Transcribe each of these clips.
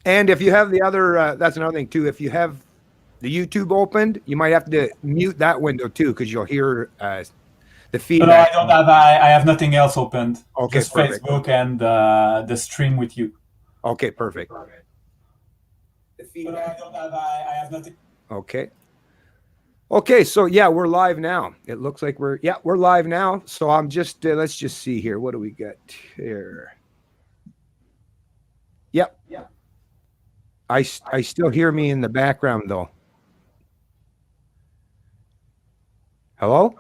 And if you have the other, that's another thing too. If you have the YouTube opened, you might have to mute that window too, because you'll hear the No, I feedback. don't have. I have nothing else opened. Okay, Just perfect. Facebook and the stream with you. Okay, perfect. The No, I feedback. don't have. I have nothing. Okay. Okay, so yeah, we're live now. It looks like we're live now. So I'm just let's just see here. What do we got here? Yep. I still hear me in the background though. Hello?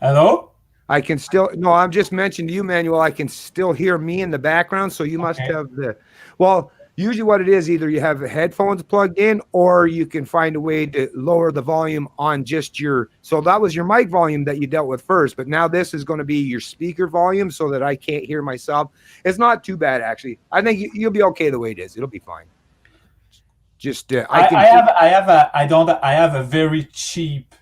Hello. I can still no, I'm just mentioning to you, Manuel, I can still hear me in the background. So you must Okay. have well, usually what it is, either you have headphones plugged in or you can find a way to lower the volume on just so that was your mic volume that you dealt with first, but now this is going to be your speaker volume so that I can't hear myself. It's not too bad actually. I think you'll be okay the way it is. It'll be fine. Just I can I have a very cheap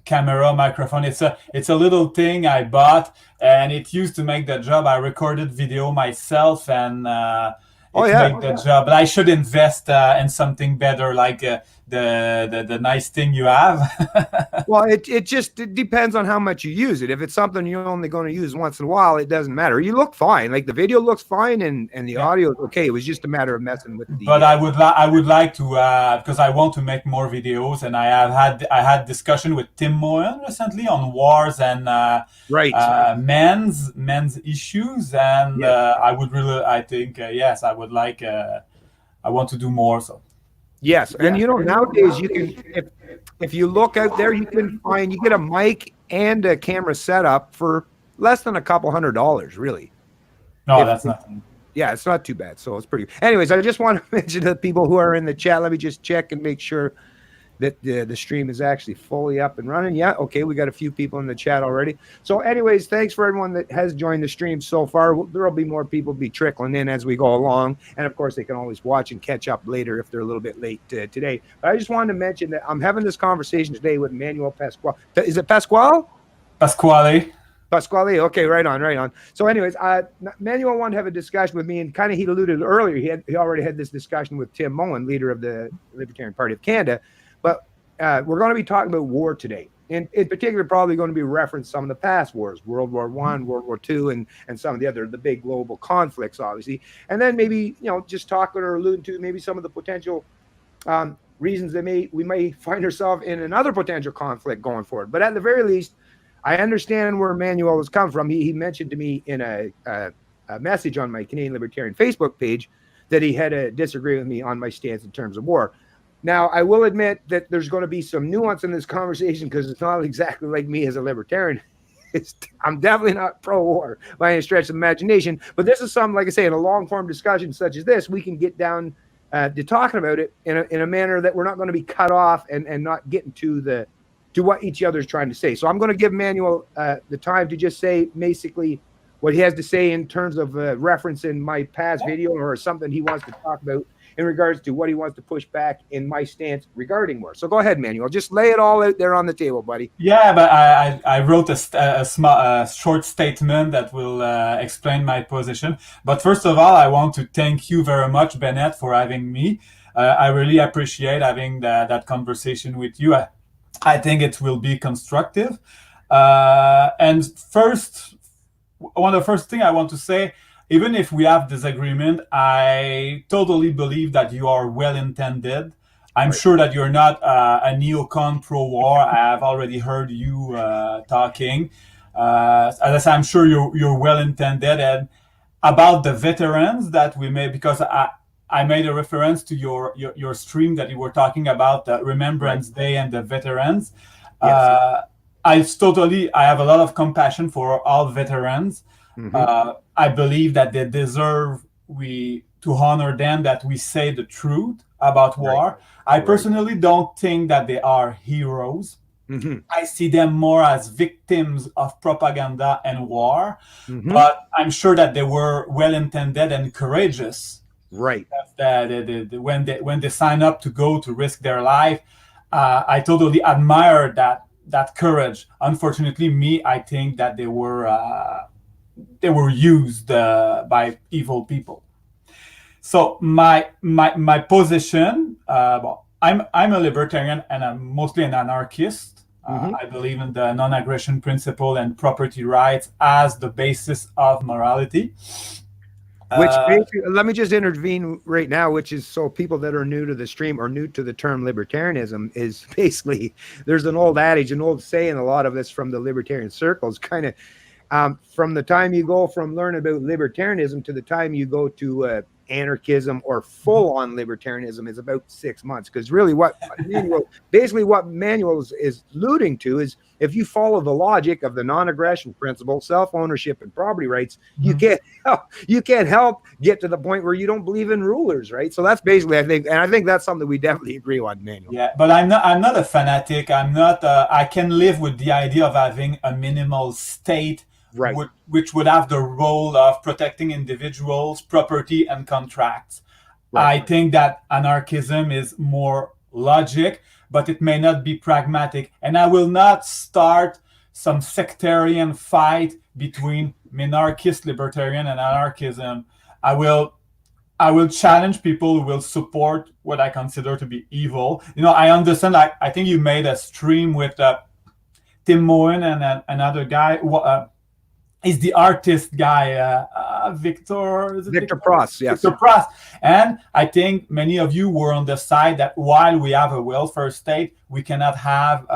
camera microphone. It's a little thing I bought, and it used to make the job. I recorded video myself, and oh it yeah. made the job. But I should invest in something better, like the nice thing you have. Well, it depends on how much you use it. If it's something you're only going to use once in a while, it doesn't matter. You look fine. Like the video looks fine and the Yeah. audio is okay. It was just a matter of messing with But the I would like to because I want to make more videos, and I had discussion with Tim Moen recently on wars and right. men's issues, and Yes. I think yes, I would like I want to do more. So Yes. And nowadays you can if you look out there, you can find you get a mic and a camera setup for less than a couple $100, really. no, If that's nothing. Yeah, it's not too bad. So it's pretty. Anyways, I just want to mention to the people who are in the chat. Let me just check and make sure that the stream is actually fully up and running. Yeah, okay, we got a few people in the chat already. So, anyways, thanks for everyone that has joined the stream so far. There will be more people be trickling in as we go along, and of course, they can always watch and catch up later if they're a little bit late today. But I just wanted to mention that I'm having this conversation today with Manuel Pasquale. Is it Pasquale? Pasquale. Pasquale. Okay, right on, right on. So, anyways, Manuel wanted to have a discussion with me, and kind of he alluded earlier. He already had this discussion with Tim Moen, leader of the Libertarian Party of Canada. But we're going to be talking about war today. And in particular, probably going to be referenced some of the past wars, World War I, World War II, and some of the big global conflicts, obviously. And then maybe, just talking or alluding to maybe some of the potential reasons that we may find ourselves in another potential conflict going forward. But at the very least, I understand where Manuel has come from. He mentioned to me in a message on my Canadian Libertarian Facebook page that he had to disagree with me on my stance in terms of war. Now, I will admit that there's going to be some nuance in this conversation because it's not exactly like me as a libertarian. I'm definitely not pro-war by any stretch of the imagination. But this is something, like I say, in a long-form discussion such as this, we can get down to talking about it in a manner that we're not going to be cut off and not getting to what each other is trying to say. So I'm going to give Manuel the time to just say basically what he has to say in terms of reference in my past video or something he wants to talk about in regards to what he wants to push back in my stance regarding war. So go ahead, Manuel. Just lay it all out there on the table, buddy. Yeah, but I wrote a short statement that will explain my position. But first of all, I want to thank you very much, Bennett, for having me. I really appreciate having that conversation with you. I think it will be constructive. And one of the first thing I want to say, even if we have disagreement, I totally believe that you are well-intended. I'm Right. sure that you're not a neocon pro-war. I have already heard you talking. As I said, I'm sure you're well-intended. And about the veterans that we made, because I made a reference to your stream that you were talking about the Remembrance Day and the veterans. Yes. I have a lot of compassion for all veterans. Mm-hmm. I believe that they deserve to honor them, that we say the truth about war. Right. I personally don't think that they are heroes. Mm-hmm. I see them more as victims of propaganda and war, Mm-hmm. but I'm sure that they were well-intended and courageous. Right. When they sign up to go to risk their life, I totally admire that courage. Unfortunately, I think that they were used by evil people. So my position, well, I'm a libertarian and I'm mostly an anarchist. I believe in the non-aggression principle and property rights as the basis of morality. Which basically, let me just intervene right now, which is so people that are new to the stream or new to the term libertarianism is basically, there's an old adage, an old saying, a lot of this from the libertarian circles, kind of from the time you go from learning about libertarianism to the time you go to anarchism or full-on libertarianism is about 6 months. Because really what Manuel is alluding to is if you follow the logic of the non-aggression principle, self-ownership and property rights, you can't help get to the point where you don't believe in rulers, right? So that's basically, I think that's something we definitely agree on, Manuel. Yeah, but I'm not a fanatic. I'm not. I can live with the idea of having a minimal state, right, which would have the role of protecting individuals, property, and contracts. Right. I think that anarchism is more logic, but it may not be pragmatic. And I will not start some sectarian fight between minarchist, libertarian, and anarchism. I will challenge people who will support what I consider to be evil. I understand. I think you made a stream with Tim Moen and another guy. Is the artist guy Victor Pross? Yes, Victor Pross. And I think many of you were on the side that while we have a welfare state, we cannot have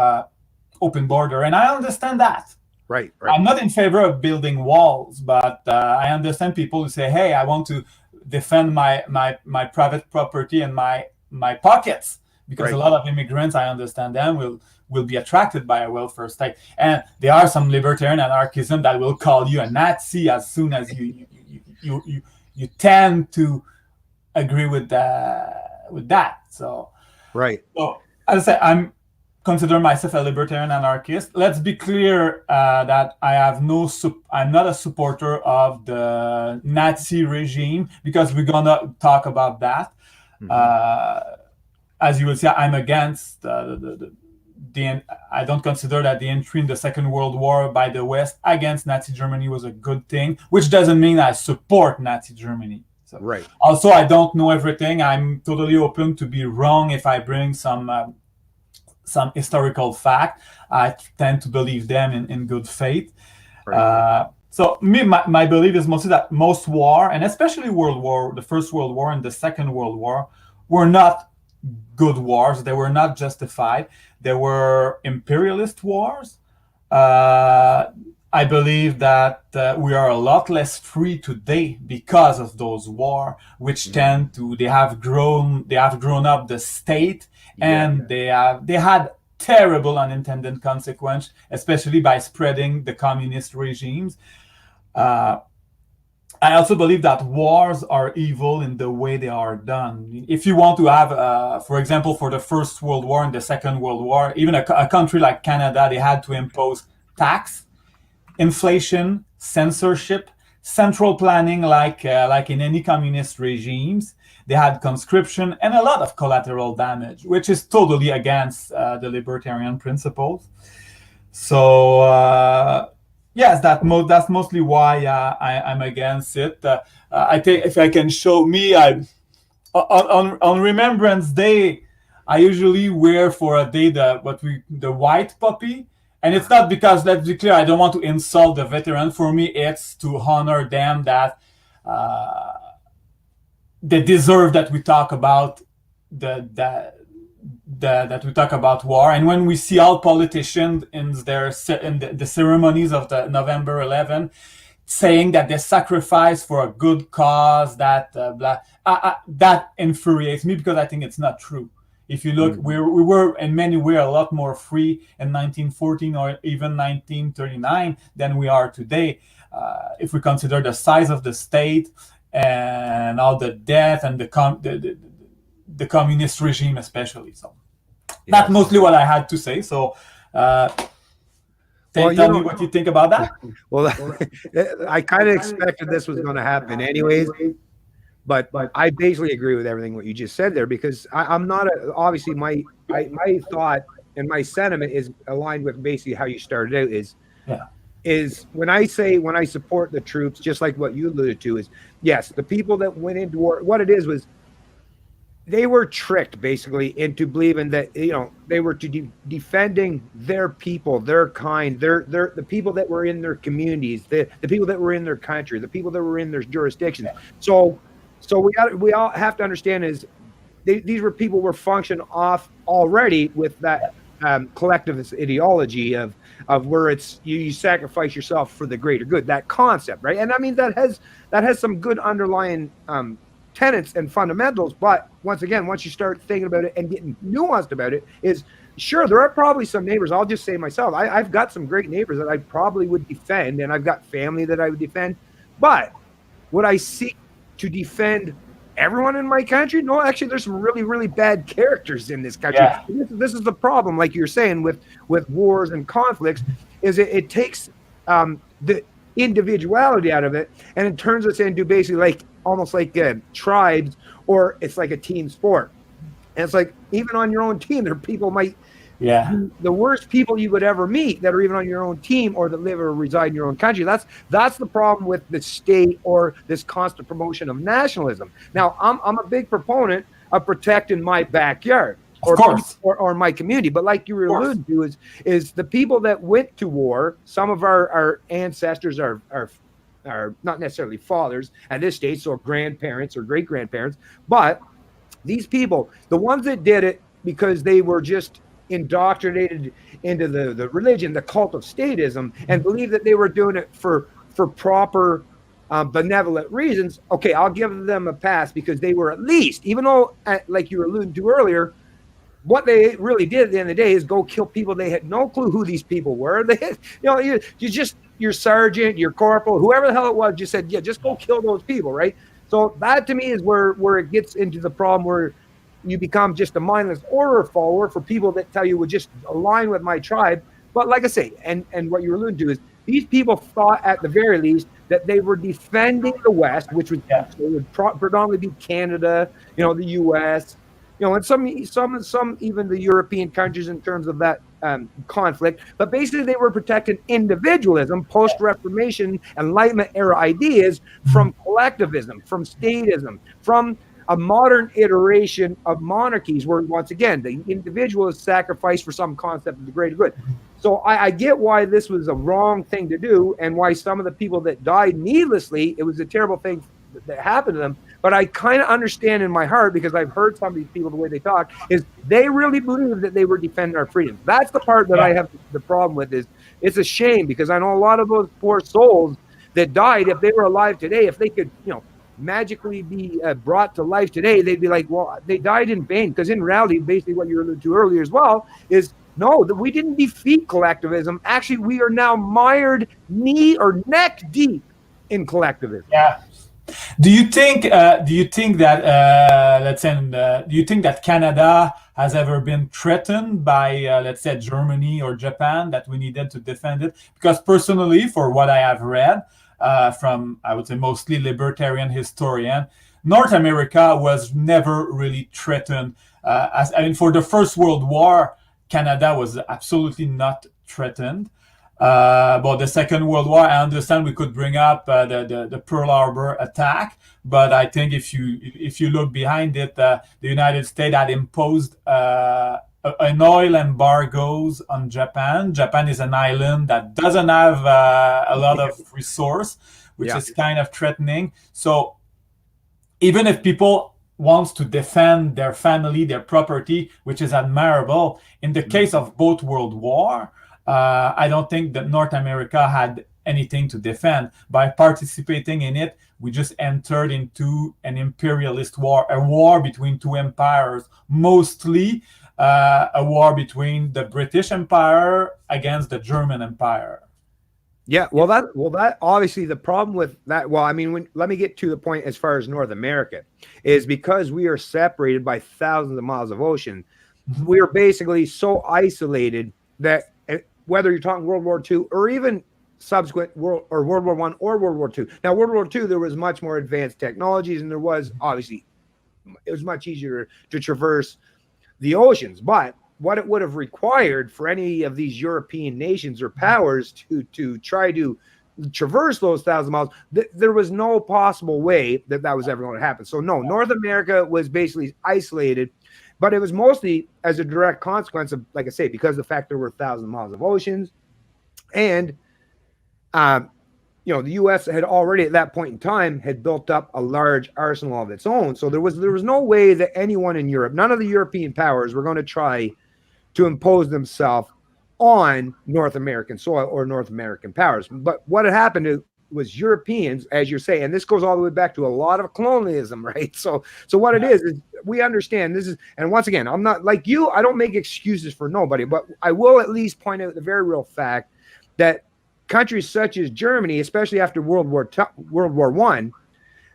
open border, and I understand that. Right. I'm not in favor of building walls, but I understand people who say, "Hey, I want to defend my private property and my pockets," because a lot of immigrants, I understand them, will be attracted by a welfare state. And there are some libertarian anarchism that will call you a Nazi as soon as you tend to agree with that. So right. So as I say, I'm consider myself a libertarian anarchist. Let's be clear that I'm not a supporter of the Nazi regime, because we're gonna talk about that. As you will see, I'm against I don't consider that the entry in the Second World War by the West against Nazi Germany was a good thing, which doesn't mean I support Nazi Germany. So, right. Also, I don't know everything. I'm totally open to be wrong if I bring some historical fact. I tend to believe them in good faith. Right. So my belief is mostly that most war, and especially the First World War and the Second World War, were not good wars. They were not justified. They were imperialist wars. I believe that we are a lot less free today because of those wars, which they have grown up the state, and they had terrible unintended consequences, especially by spreading the communist regimes. I also believe that wars are evil in the way they are done. If you want to have, for example, for the First World War and the Second World War, even a country like Canada, they had to impose tax, inflation, censorship, central planning, like in any communist regimes. They had conscription and a lot of collateral damage, which is totally against the libertarian principles. So yes, that's mostly why I'm against it. I think if I can show me, on Remembrance Day, I usually wear for a day the white puppy. And it's not because, let's be clear, I don't want to insult the veteran. For me, it's to honor them, that they deserve that we talk about that we talk about war. And when we see all politicians in the ceremonies of the November 11 saying that they sacrifice for a good cause, that infuriates me, because I think it's not true. If you look, we were in many ways a lot more free in 1914 or even 1939 than we are today. If we consider the size of the state and all the death and the communist regime, especially. So that's mostly what I had to say. So tell me what you think about that. Well, I kind of expected this was going to happen anyways. But I basically agree with everything what you just said there, because I'm not obviously my thought and my sentiment is aligned with basically how you started out. Is is when I support the troops, just like what you alluded to, is yes, the people that went into war, what it is was they were tricked basically into believing that they were to defending their people, their kind, their the people that were in their communities, the people that were in their country, the people that were in their jurisdictions. So we all have to understand is these were people were function off already with that collectivist ideology of where it's you sacrifice yourself for the greater good, that concept, right? And I mean that has some good underlying tenets and fundamentals, but once you start thinking about it and getting nuanced about it, is sure there are probably some neighbors. I'll just say myself, I've got some great neighbors that I probably would defend, and I've got family that I would defend, but would I seek to defend everyone in my country? No, actually, there's some really, really bad characters in this country. Yeah. This is the problem, like you're saying, with wars and conflicts, is it takes the individuality out of it, and it turns us into basically like almost like tribes, or it's like a team sport. And it's like even on your own team, there are people might be the worst people you would ever meet that are even on your own team or that live or reside in your own country. That's the problem with the state or this constant promotion of nationalism. Now, I'm a big proponent of protecting my backyard or my community, but like you were alluding to, is the people that went to war. Some of our ancestors are not necessarily fathers at this stage, so grandparents or great grandparents, but these people, the ones that did it because they were just indoctrinated into the religion, the cult of statism, and believed that they were doing it for proper benevolent reasons. Okay, I'll give them a pass because they were at least, even though, like you were alluding to earlier, what they really did at the end of the day is go kill people. They had no clue who these people were. They had, you just, your sergeant, your corporal, whoever the hell it was, just said, yeah, just go kill those people, right? So that to me is where it gets into the problem where you become just a mindless order follower for people that tell you, well, just align with my tribe. But like I say, and what you're alluding to is these people thought at the very least that they were defending the West, which would predominantly be Canada, the U.S., and some even the European countries in terms of that conflict. But basically, they were protecting individualism, post-Reformation, Enlightenment era ideas from collectivism, from statism, from a modern iteration of monarchies where, once again, the individual is sacrificed for some concept of the greater good. So I get why this was a wrong thing to do and why some of the people that died needlessly, it was a terrible thing that happened to them. But I kind of understand in my heart, because I've heard some of these people, the way they talk, is they really believe that they were defending our freedom. That's the part that I have the problem with. Is it's a shame, because I know a lot of those poor souls that died, if they were alive today, if they could, magically be brought to life today, they'd be like, well, they died in vain. Because in reality, basically what you alluded to earlier as well, is no, that we didn't defeat collectivism. Actually, we are now mired knee or neck deep in collectivism. Yeah. Do you think that do you think that Canada has ever been threatened by let's say Germany or Japan, that we needed to defend it? Because personally, for what I have read from, I would say, mostly libertarian historian, North America was never really threatened. For the First World War, Canada was absolutely not threatened. But the Second World War, I understand we could bring up the Pearl Harbor attack, but I think if you look behind it, the United States had imposed an oil embargoes on Japan. Japan is an island that doesn't have a lot of resource, which is kind of threatening. So even if people wants to defend their family, their property, which is admirable, in the case of both World War, I don't think that North America had anything to defend. By participating in it, we just entered into an imperialist war, a war between two empires, mostly a war between the British Empire against the German Empire. Yeah, well, that obviously the problem with that. Well, I mean, let me get to the point as far as North America is, because we are separated by thousands of miles of ocean. We are basically so isolated that whether you're talking World War II or even subsequent World War I or World War II. Now, World War II, there was much more advanced technologies, and there was obviously it was much easier to traverse the oceans. But what it would have required for any of these European nations or powers to try to traverse those 1,000 miles, there was no possible way that was ever going to happen. So no, North America was basically isolated, but it was mostly as a direct consequence of, like I say, because of the fact there were 1,000 miles of oceans, and the U.S. had already at that point in time had built up a large arsenal of its own. So there was no way that anyone in Europe, none of the European powers, were going to try to impose themselves on North American soil or North American powers. But what had happened was Europeans, as you say, and this goes all the way back to a lot of colonialism, right? So what it is we understand this is, and once again, I'm not like you, I don't make excuses for nobody, but I will at least point out the very real fact that countries such as Germany, especially after World War I,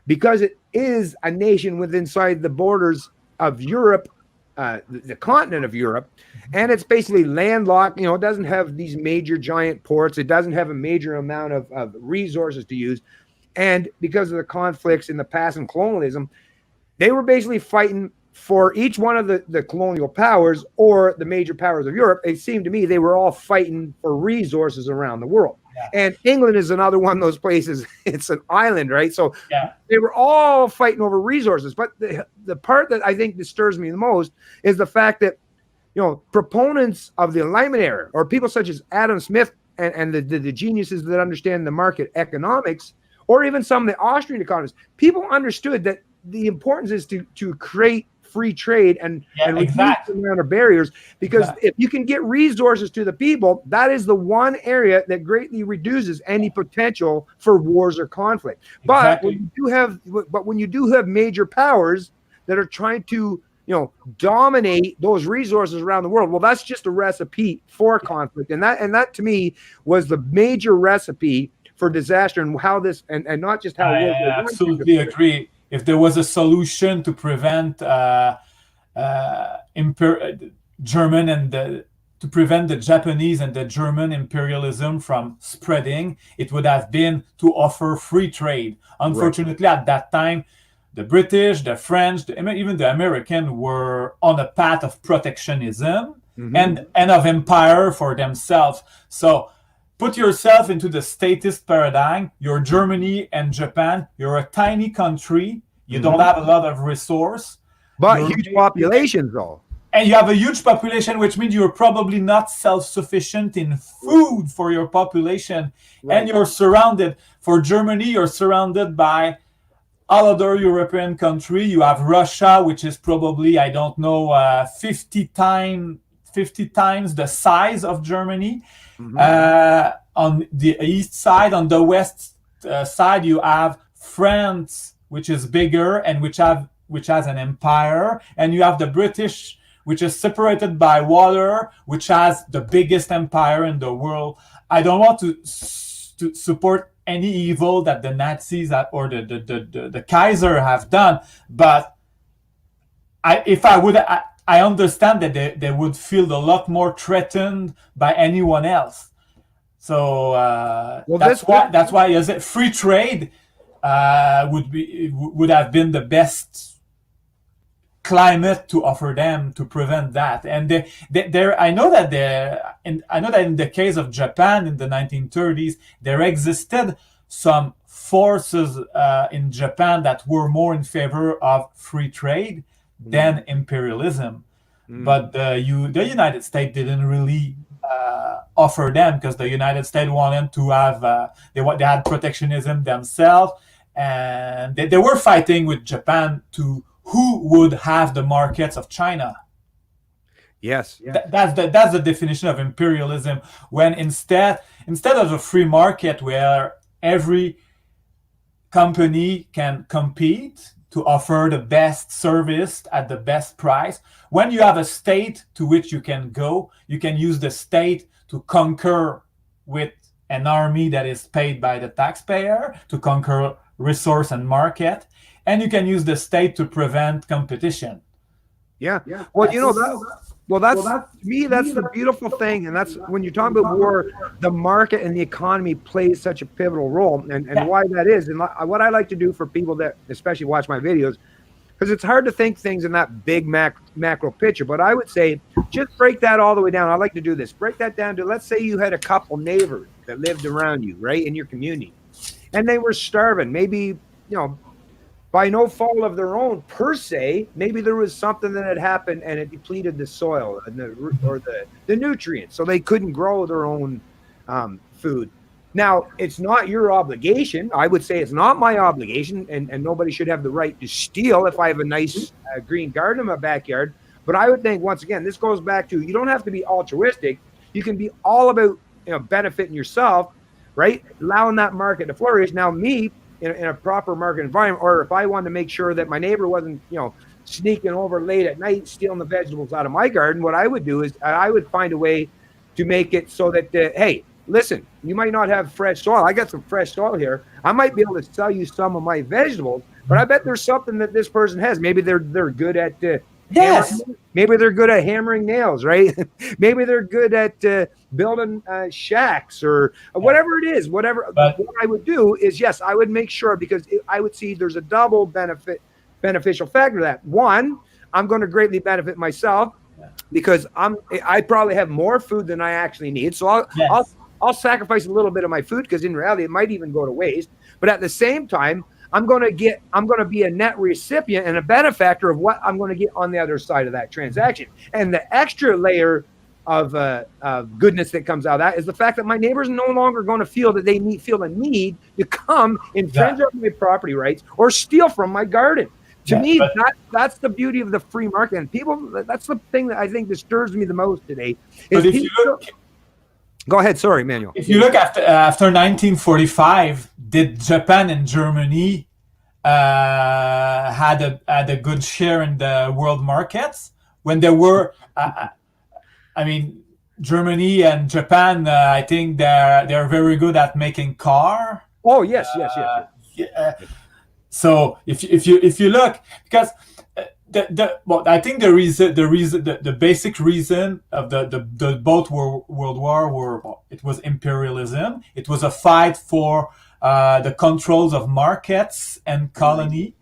because it is a nation within inside the borders of Europe, the continent of Europe, and it's basically landlocked. It doesn't have these major giant ports. It doesn't have a major amount of resources to use. And because of the conflicts in the past and colonialism, they were basically fighting for each one of the colonial powers or the major powers of Europe. It seemed to me they were all fighting for resources around the world. Yeah. And England is another one of those places. It's an island, right? So they were all fighting over resources. But the part that I think disturbs me the most is the fact that, proponents of the Enlightenment era, or people such as Adam Smith and the geniuses that understand the market economics, or even some of the Austrian economists, people understood that the importance is to create free trade and reduce the amount of barriers, because if you can get resources to the people, that is the one area that greatly reduces any potential for wars or conflict. But when you do have major powers that are trying to dominate those resources around the world, well, that's just a recipe for conflict, and that to me was the major recipe for disaster, and how this and not just how I absolutely agree. If there was a solution to prevent German and to prevent the Japanese and the German imperialism from spreading, it would have been to offer free trade. Unfortunately, at that time, the British, the French, even the American were on a path of protectionism and of empire for themselves. So put yourself into the statist paradigm. You're Germany and Japan. You're a tiny country. You don't have a lot of resource. But huge populations, though. And you have a huge population, which means you're probably not self-sufficient in food for your population. And you're surrounded. For Germany, you're surrounded by all other European countries. You have Russia, which is probably, 50 times the size of Germany. On the east side. On the west side, you have France, which is bigger and which has an empire, and you have the British, which is separated by water, which has the biggest empire in the world. I don't want to support any evil that the Nazis or the Kaiser have done, but I understand that they would feel a lot more threatened by anyone else. So that's why is it free trade would have been the best climate to offer them to prevent that. And I know that in the case of Japan in the 1930s, there existed some forces in Japan that were more in favor of free trade than imperialism. But the United States didn't really offer them, because the United States wanted to have they had protectionism themselves, and they were fighting with Japan to who would have the markets of China. Yes. That's the definition of imperialism, when instead of a free market where every company can compete to offer the best service at the best price, when you have a state to which you can go, you can use the state to conquer with an army that is paid by the taxpayer, to conquer resource and market, and you can use the state to prevent competition. Yeah. Well, that's to me, that's the beautiful thing. And that's when you're talking about war, the market and the economy plays such a pivotal role, and why that is. And what I like to do for people that especially watch my videos, because it's hard to think things in that big macro picture. But I would say just break that all the way down. I like to do this. Break that down to, let's say you had a couple neighbors that lived around you, right, in your community, and they were starving. Maybe, by no fault of their own per se, maybe there was something that had happened and it depleted the soil and the nutrients, so they couldn't grow their own food. Now, it's not your obligation. I would say it's not my obligation, and nobody should have the right to steal if I have a nice green garden in my backyard. But I would think, once again, this goes back to, you don't have to be altruistic. You can be all about benefiting yourself, right? Allowing that market to flourish. Now, me, in a proper market environment, or if I wanted to make sure that my neighbor wasn't, sneaking over late at night, stealing the vegetables out of my garden, what I would do is I would find a way to make it so that, hey, listen, you might not have fresh soil. I got some fresh soil here. I might be able to sell you some of my vegetables, but I bet there's something that this person has. Maybe they're good at Yes. Maybe they're good at hammering nails, right? Maybe they're good at building shacks or whatever it is. What I would do is, yes, I would make sure, because I would see there's a double beneficial factor to that. One, I'm going to greatly benefit myself because I probably have more food than I actually need. So I'll sacrifice a little bit of my food, because in reality it might even go to waste. But at the same time, I'm going to be a net recipient and a benefactor of what I'm going to get on the other side of that transaction. And the extra layer of goodness that comes out of that is the fact that my neighbors are no longer going to feel that they feel the need to come infringe on my property rights or steal from my garden. To me, that's the beauty of the free market. And people, that's the thing that I think disturbs me the most today. But if you look, go ahead. Sorry, Manuel. If you look after 1945, did Japan and Germany had a good share in the world markets when there were? Germany and Japan, I think they're very good at making car. Oh yes. So if you look, because I think the basic reason of the both world war were, it was imperialism. It was a fight for the controls of markets and colony.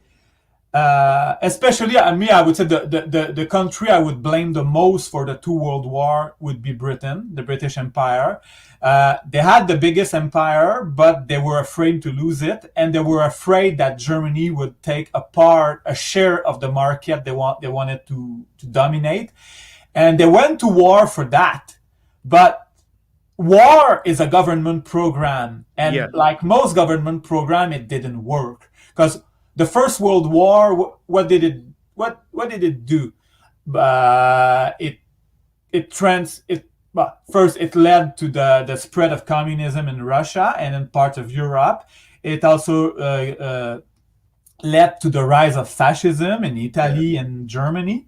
Especially, I would say the country I would blame the most for the two world war would be Britain, the British Empire. They had the biggest empire, but they were afraid to lose it, and they were afraid that Germany would take a share of the market they wanted to dominate, and they went to war for that. But war is a government program, and like most government program, it didn't work, because the First World War, what did it do? First, it led to the spread of communism in Russia and in parts of Europe. It also led to the rise of fascism in Italy and Germany.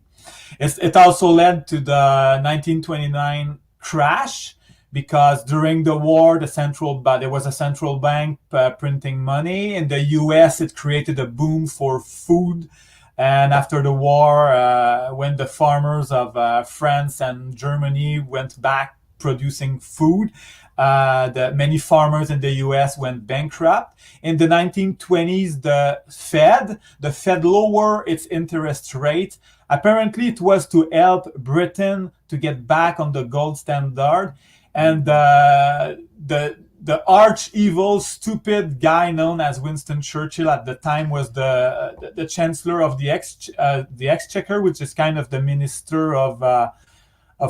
It also led to the 1929 crash, because during the war, there was a central bank printing money. In the U.S., it created a boom for food. And after the war, when the farmers of France and Germany went back producing food, many farmers in the U.S. went bankrupt. In the 1920s, the Fed lowered its interest rate. Apparently, it was to help Britain to get back on the gold standard. And the arch evil, stupid guy known as Winston Churchill at the time was the chancellor of the exchequer, which is kind of the minister of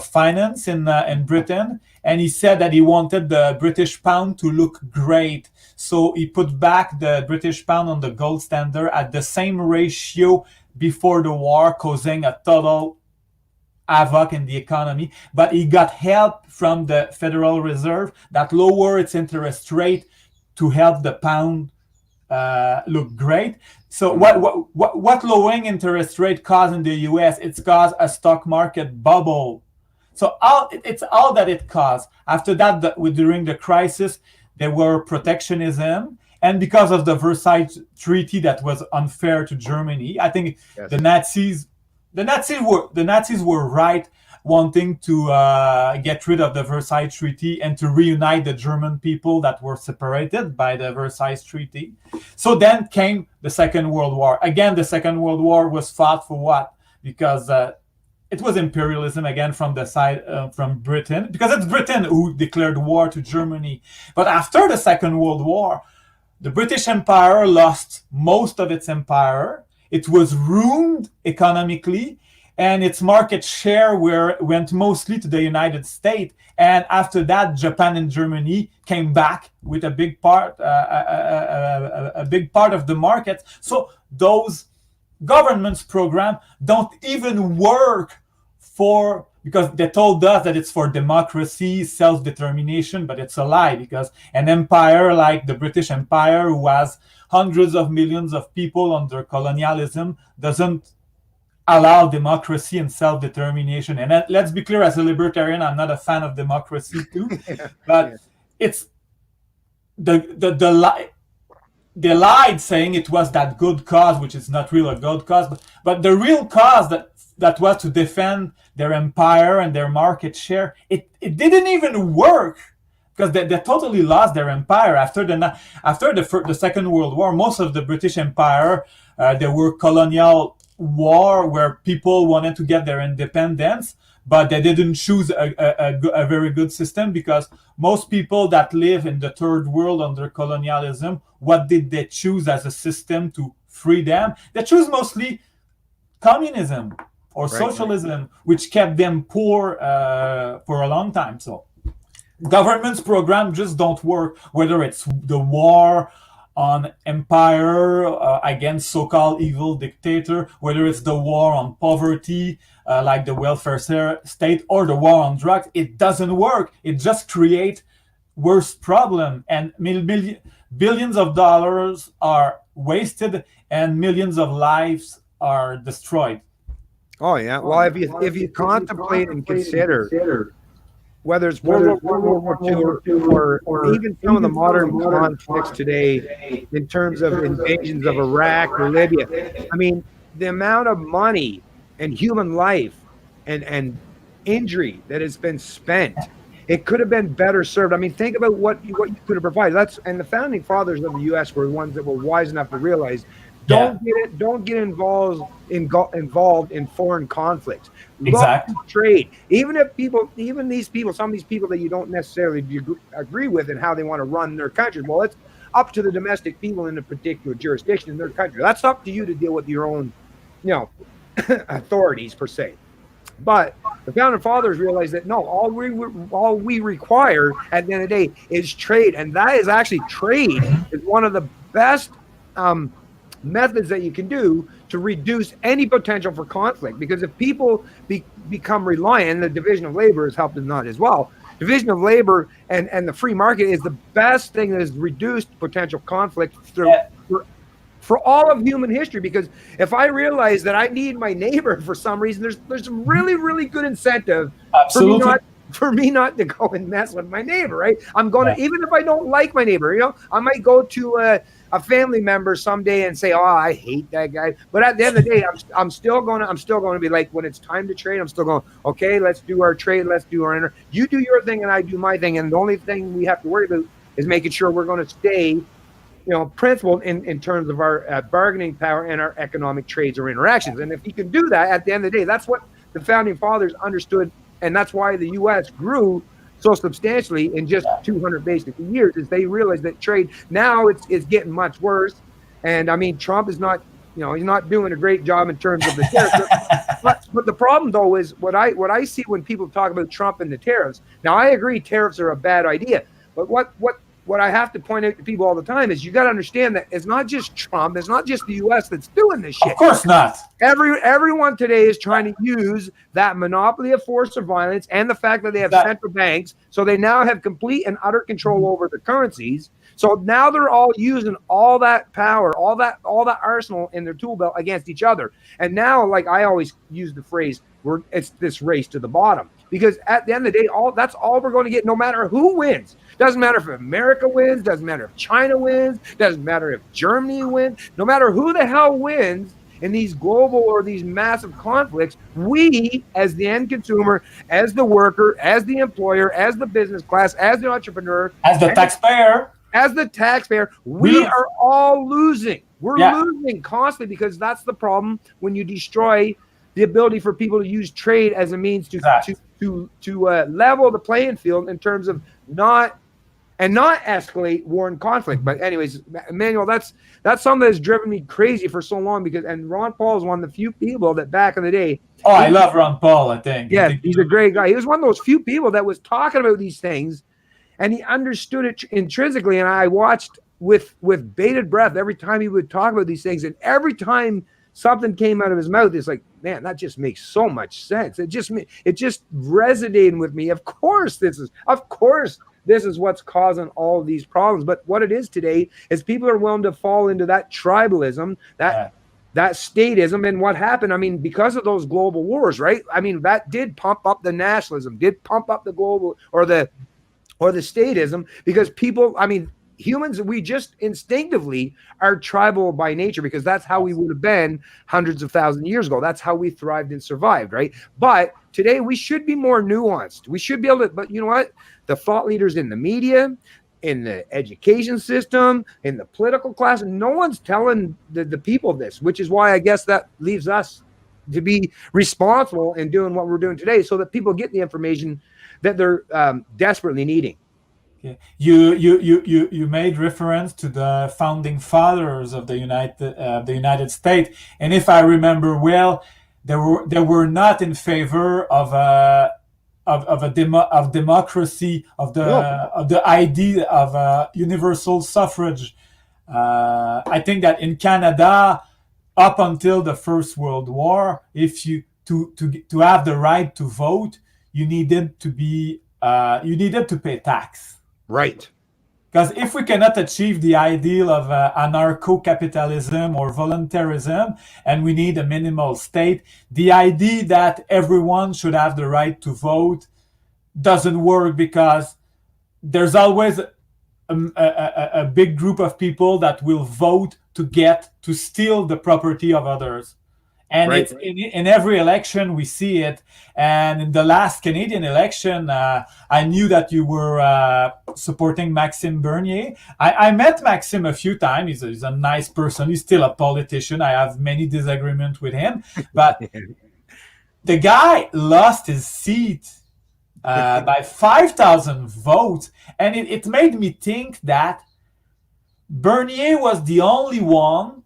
finance in Britain. And he said that he wanted the British pound to look great, so he put back the British pound on the gold standard at the same ratio before the war, causing a total havoc in the economy. But he got help from the Federal Reserve that lowered its interest rate to help the pound look great. So what lowering interest rate caused in the US? It's caused a stock market bubble. So it's all that it caused. After that, during the crisis, there were protectionism. And because of the Versailles Treaty that was unfair to Germany, I think the Nazis were right wanting to get rid of the Versailles Treaty and to reunite the German people that were separated by the Versailles Treaty. So then came the Second World War. Again, the Second World War was fought for what? Because it was imperialism again from the side from Britain, because it's Britain who declared war to Germany. But after the Second World War, the British Empire lost most of its empire. It was ruined economically, and its market share went mostly to the United States. And after that, Japan and Germany came back with a big part of the market. So those government's program don't even work because they told us that it's for democracy, self-determination, but it's a lie, because an empire like the British Empire, who has hundreds of millions of people under colonialism, doesn't allow democracy and self-determination. And let's be clear, as a libertarian, I'm not a fan of democracy too, but it's the lie. They lied saying it was that good cause, which is not really a good cause, but the real cause that was to defend their empire and their market share, it didn't even work, because they totally lost their empire after the Second World War. Most of the British Empire, there were colonial war where people wanted to get their independence, but they didn't choose a very good system, because most people that live in the third world under colonialism, what did they choose as a system to free them? They choose mostly communism or socialism, which kept them poor for a long time. So government's program just don't work, whether it's the war on empire against so-called evil dictator, whether it's the war on poverty, like the welfare state, or the war on drugs. It doesn't work. It just creates worse problem, and billions of dollars are wasted and millions of lives are destroyed. Oh yeah. Well, if you contemplate and consider whether it's World War II or even some of the modern conflicts today, in terms of invasions of Iraq or Libya, I mean, the amount of money and human life and injury that has been spent, it could have been better served. I mean, think about what you could have provided. And the founding fathers of the U.S. were the ones that were wise enough to realize, don't get involved in foreign conflicts. Exactly. Trade. Even some of these people that you don't necessarily agree with and how they want to run their country. Well, it's up to the domestic people in a particular jurisdiction in their country. That's up to you to deal with your own, authorities per se. But the founding fathers realized that no, all we require at the end of the day is trade, and that is actually trade is one of the best methods that you can do to reduce any potential for conflict. Because if people become reliant, and the division of labor has helped them not as well. Division of labor and the free market is the best thing that has reduced potential conflict for all of human history. Because if I realize that I need my neighbor for some reason, there's a really, really good incentive for me not to go and mess with my neighbor, right? I'm going to, even if I don't like my neighbor, I might go to a family member someday and say, "Oh, I hate that guy." But at the end of the day, I'm still going to be like, when it's time to trade, I'm still going, "Okay, let's do our trade, let's do our you do your thing and I do my thing." And the only thing we have to worry about is making sure we're going to stay, principled in terms of our bargaining power and our economic trades or interactions. And if you can do that, at the end of the day, that's what the founding fathers understood. And that's why the U.S. grew so substantially in just 200 basic years, is they realized that trade now it's getting much worse. And I mean, Trump is not, he's not doing a great job in terms of the tariffs. but the problem though is what I see when people talk about Trump and the tariffs. Now I agree tariffs are a bad idea, but what I have to point out to people all the time is you got to understand that it's not just Trump, it's not just the U.S. that's doing this shit. Of course not. Everyone today is trying to use that monopoly of force or violence and the fact that they have central banks, so they now have complete and utter control over the currencies. So now they're all using all that power, all that arsenal in their tool belt against each other. And now, like I always use the phrase, it's this race to the bottom. Because at the end of the day, that's all we're going to get, no matter who wins. Doesn't matter if America wins, doesn't matter if China wins, doesn't matter if Germany wins, no matter who the hell wins, in these global or these massive conflicts, we as the end consumer, as the worker, as the employer, as the business class, as the entrepreneur, as the taxpayer, we are all losing. We're losing constantly, because that's the problem when you destroy the ability for people to use trade as a means to level the playing field in terms of not escalate war and conflict. But anyways, Manuel, that's something that's driven me crazy for so long, and Ron Paul is one of the few people that back in the day. Oh, I love Ron Paul, I think. Yeah, he's a great guy. He was one of those few people that was talking about these things, and he understood it intrinsically. And I watched with bated breath every time he would talk about these things, and every time something came out of his mouth, it's like, man, that just makes so much sense. It just resonated with me. Of course this is what's causing all of these problems. But what it is today is people are willing to fall into that tribalism, that statism. And what happened, I mean, because of those global wars, right? I mean, that did pump up the nationalism, did pump up the global or the statism, because people, I mean, humans, we just instinctively are tribal by nature, because that's how we would have been hundreds of thousands of years ago. That's how we thrived and survived, right? But today we should be more nuanced. We should be able to, but you know what? The thought leaders in the media, in the education system, in the political class, no one's telling the people this, which is why I guess that leaves us to be responsible in doing what we're doing today, so that people get the information that they're desperately needing. Yeah. You made reference to the founding fathers of the United States, and if I remember well, they were not in favor of democracy, of the idea of universal suffrage. I think that in Canada, up until the First World War, if you to have the right to vote, you needed to pay tax. Right. Because if we cannot achieve the ideal of anarcho-capitalism or voluntarism, and we need a minimal state, the idea that everyone should have the right to vote doesn't work, because there's always a big group of people that will vote to steal the property of others. And it's in every election we see it. And in the last Canadian election, I knew that you were supporting Maxime Bernier. I met Maxime a few times. He's a nice person. He's still a politician. I have many disagreements with him. But the guy lost his seat by 5,000 votes. And it made me think that Bernier was the only one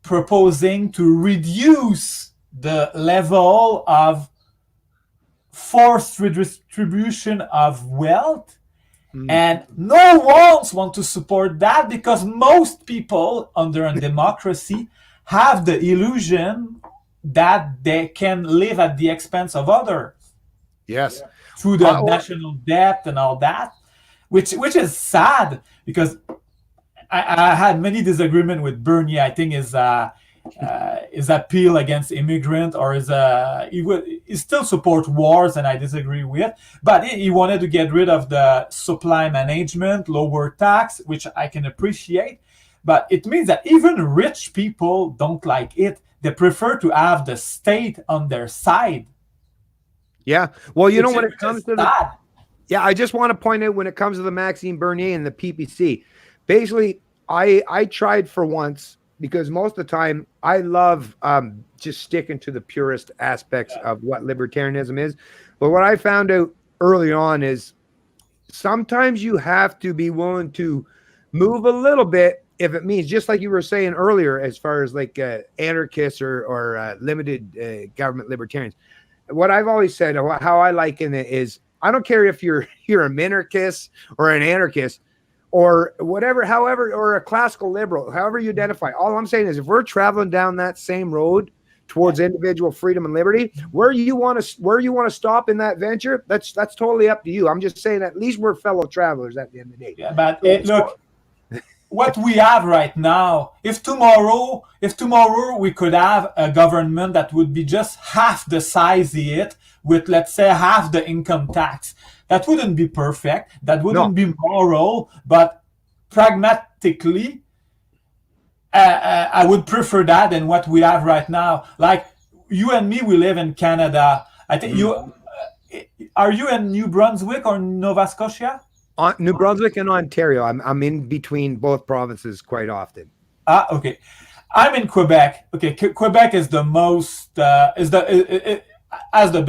proposing to reduce the level of forced redistribution of wealth. And no one wants to support that, because most people under a democracy have the illusion that they can live at the expense of others. Yes. Through the national debt and all that, which is sad, because I had many disagreements with Bernier. I think his appeal against immigrants, or he still supports wars, and I disagree with. But he wanted to get rid of the supply management, lower tax, which I can appreciate. But it means that even rich people don't like it. They prefer to have the state on their side. Yeah. Well, you know, when it comes to I just want to point out, when it comes to the Maxime Bernier and the PPC, basically, I tried for once, because most of the time I love just sticking to the purest aspects of what libertarianism is. But what I found out early on is sometimes you have to be willing to move a little bit, if it means, just like you were saying earlier, as far as like anarchists or limited government libertarians. What I've always said, how I liken it, is I don't care if you're a minarchist or an anarchist, or whatever, however, or a classical liberal, however you identify. All I'm saying is, if we're traveling down that same road towards individual freedom and liberty, where you want to stop in that venture, that's totally up to you. I'm just saying, at least we're fellow travelers at the end of the day. Yeah, but look, what we have right now, if tomorrow we could have a government that would be just half the size it, with, let's say, half the income tax, that wouldn't be perfect, that wouldn't be moral, but pragmatically, I would prefer that than what we have right now. Like you and me, we live in Canada. I think you are you in New Brunswick or Nova Scotia? New Brunswick and Ontario. I'm in between both provinces quite often. Ah, okay. I'm in Quebec. Okay, Quebec is the most is the as the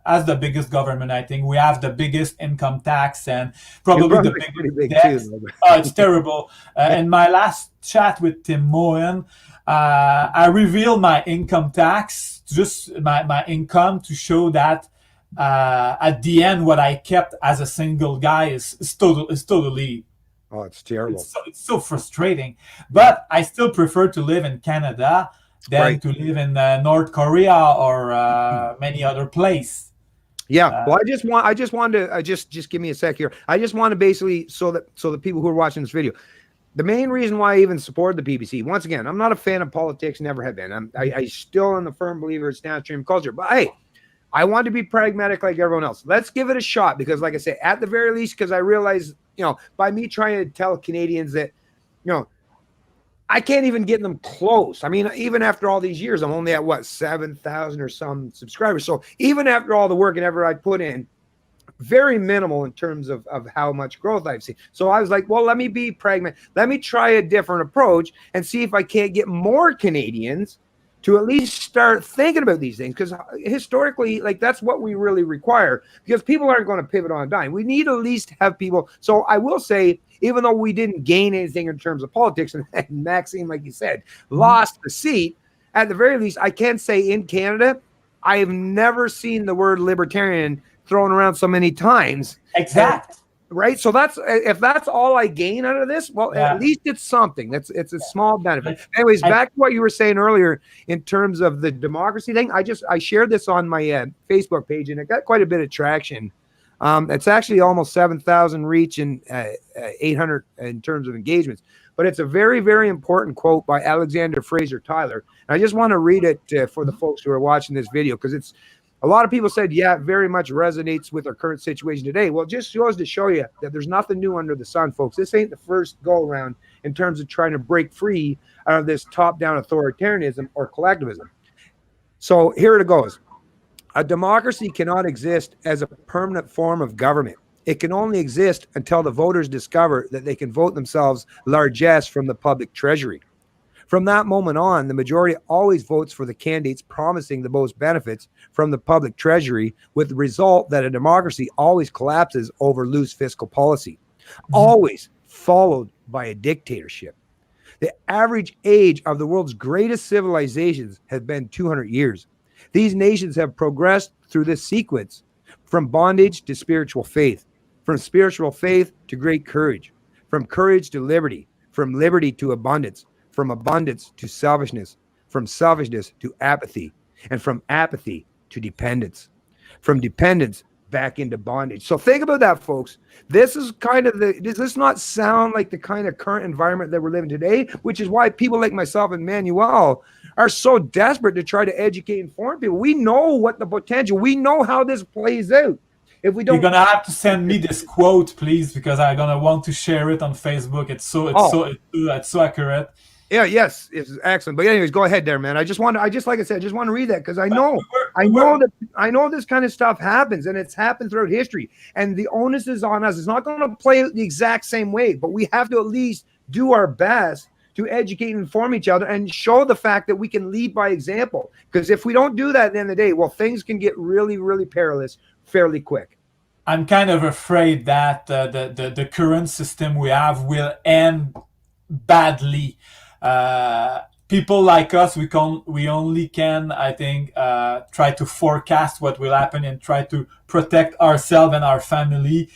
as the biggest government. I think we have the biggest income tax and New probably the Brunswick's pretty biggest big debt. too. Oh, it's terrible. In my last chat with Tim Moen, I revealed my income tax, just my income, to show that at the end, what I kept as a single guy is totally Oh, it's terrible. it's so frustrating. But I still prefer to live in Canada than Right. to live in North Korea or many other place. Yeah. Well, I just wanted to just give me a sec here. I just want to basically so the people who are watching this video, the main reason why I even support the BBC, once again, I'm not a fan of politics, never have been. I still am a firm believer it's downstream culture. But hey, I want to be pragmatic like everyone else. Let's give it a shot because, like I say, at the very least, because I realize, by me trying to tell Canadians that, I can't even get them close. I mean, even after all these years, I'm only at what, 7,000 or some subscribers. So even after all the work and effort I put in, very minimal in terms of how much growth I've seen. So I was like, well, let me be pragmatic. Let me try a different approach and see if I can't get more Canadians to at least start thinking about these things. Because historically, like that's what we really require, because people aren't going to pivot on a dime. We need to at least have people. So I will say, even though we didn't gain anything in terms of politics, and Maxime, like you said, lost the seat, at the very least, I can say in Canada, I have never seen the word libertarian thrown around so many times. Exact. Right. So if that's all I gain out of this, well, at least it's something. It's a small benefit. Anyways, back to what you were saying earlier in terms of the democracy thing. I shared this on my Facebook page and it got quite a bit of traction. It's actually almost 7,000 reach and 800 in terms of engagements. But it's a very, very important quote by Alexander Fraser Tyler. And I just want to read it for the folks who are watching this video because it's a lot of people said, yeah, it very much resonates with our current situation today. Well, it just goes to show you that there's nothing new under the sun, folks. This ain't the first go around in terms of trying to break free out of this top-down authoritarianism or collectivism. So here it goes. A democracy cannot exist as a permanent form of government. It can only exist until the voters discover that they can vote themselves largesse from the public treasury. From that moment on, the majority always votes for the candidates promising the most benefits from the public treasury, with the result that a democracy always collapses over loose fiscal policy, always followed by a dictatorship. The average age of the world's greatest civilizations has been 200 years. These nations have progressed through this sequence from bondage to spiritual faith, from spiritual faith to great courage, from courage to liberty, from liberty to abundance, from abundance to selfishness, from selfishness to apathy, and from apathy to dependence, from dependence back into bondage. So think about that, folks. This is kind of does this not sound like the kind of current environment that we're living today? Which is why people like myself and Manuel are so desperate to try to educate and inform people. We know what the potential, we know how this plays out. If we don't, you're gonna have to send me this quote, please, because I'm gonna want to share it on Facebook. It's so accurate. Yeah, yes, it's excellent. But anyways, go ahead there, man. Like I said, I just want to read that because I know this kind of stuff happens and it's happened throughout history. And the onus is on us. It's not going to play out the exact same way, but we have to at least do our best to educate and inform each other and show the fact that we can lead by example. Because if we don't do that at the end of the day, well, things can get really, really perilous fairly quick. I'm kind of afraid that the current system we have will end badly. People like us, we only can, I think, try to forecast what will happen and try to protect ourselves and our family.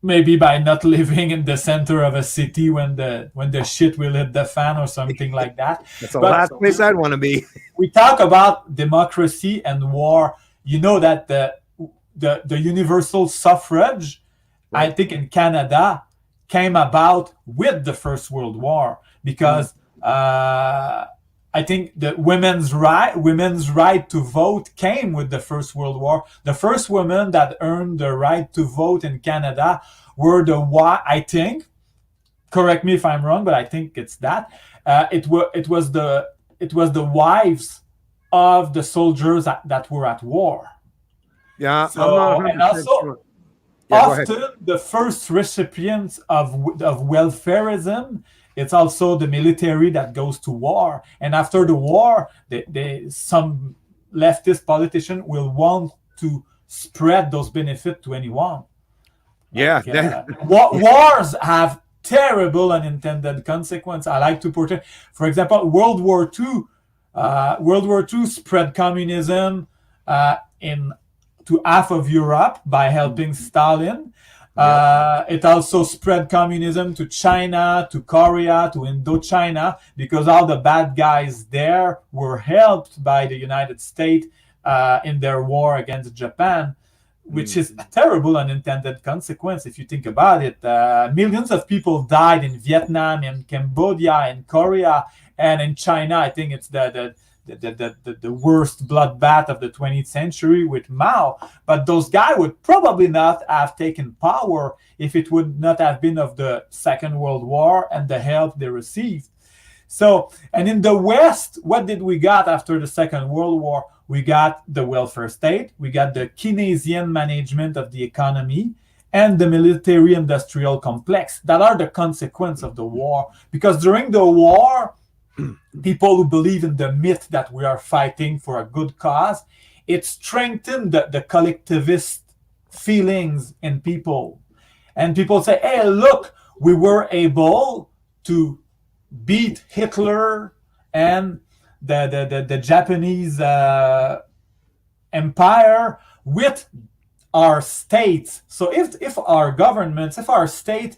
Maybe by not living in the center of a city when the shit will hit the fan or something like that. That's the last place I'd want to be. We talk about democracy and war. You know that the universal suffrage, right, I think in Canada, came about with the First World War because I think the women's right to vote came with the First World War. The first women that earned the right to vote in Canada were I think, correct me if I'm wrong, but I think it's that. It was the wives of the soldiers that were at war. Yeah, So, I'm not and 100% also sure. Yeah, go ahead. often the first recipients of welfareism, it's also the military that goes to war, and after the war, some leftist politician will want to spread those benefits to anyone. Yeah, Wars have terrible unintended consequences. I like to portray, for example, World War II. World War II spread communism in to half of Europe by helping Stalin. It also spread communism to China, to Korea, to Indochina, because all the bad guys there were helped by the United States in their war against Japan, which is a terrible unintended consequence if you think about it. Millions of people died in Vietnam, in Cambodia, in Korea, and in China. I think it's the worst bloodbath of the 20th century with Mao. But those guys would probably not have taken power if it would not have been of the Second World War and the help they received. So, and in the West, what did we got after the Second World War? We got the welfare state, we got the Keynesian management of the economy, and the military-industrial complex. That are the consequence of the war. Because during the war, people who believe in the myth that we are fighting for a good cause, it strengthened the collectivist feelings in people. And people say, hey, look, we were able to beat Hitler and the Japanese empire with our states. So if our governments, if our state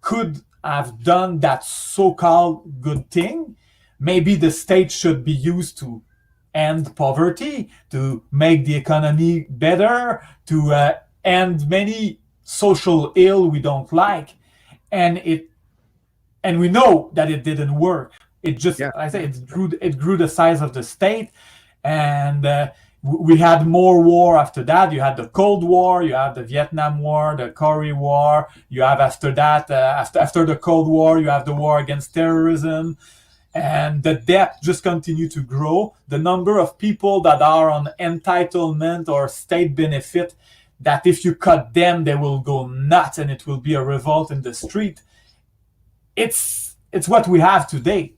could have done that so-called good thing, maybe the state should be used to end poverty, to make the economy better, to end many social ill we don't like. And we know that it didn't work. It just, I say, it grew the size of the state, and we had more war after that. You had the Cold War, you have the Vietnam War, the Korea War. You have after that, after the Cold War, you have the war against terrorism, and the debt just continued to grow. The number of people that are on entitlement or state benefit, that if you cut them, they will go nuts, and it will be a revolt in the street. It's what we have today.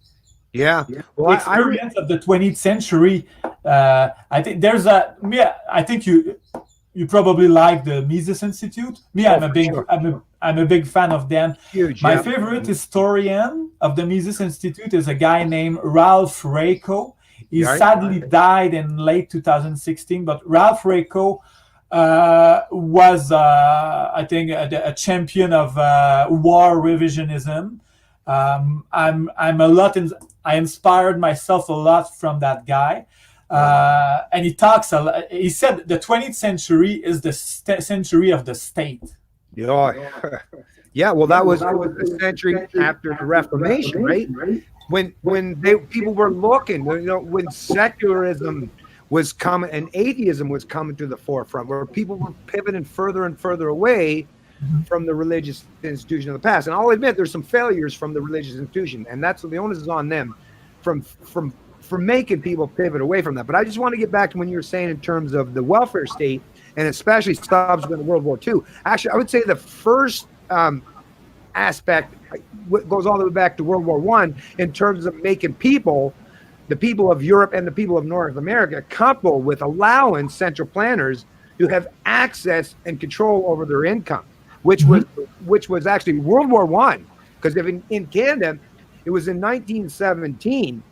Yeah. Well, the experience of the 20th century. I think I think you probably like the Mises Institute. I'm a big fan of them. Huge. My favorite historian of the Mises Institute is a guy named Ralph Raico. He sadly died in late 2016. But Ralph Raico was, I think, a champion of war revisionism. I inspired myself a lot from that guy. And he talks a lot. He said the 20th century is the century of the state. Yeah. Well, that was a century after the Reformation, right? When people were looking, when secularism was coming and atheism was coming to the forefront, where people were pivoting further and further away from the religious institution of the past. And I'll admit there's some failures from the religious institution, and that's the onus is on them from making people pivot away from that. But I just want to get back to when you were saying in terms of the welfare state, and especially subsequent to World War II. Actually, I would say the first aspect goes all the way back to World War I in terms of making the people of Europe and the people of North America, comfortable with allowing central planners to have access and control over their income, which was actually World War I. Because in Canada, it was in 1917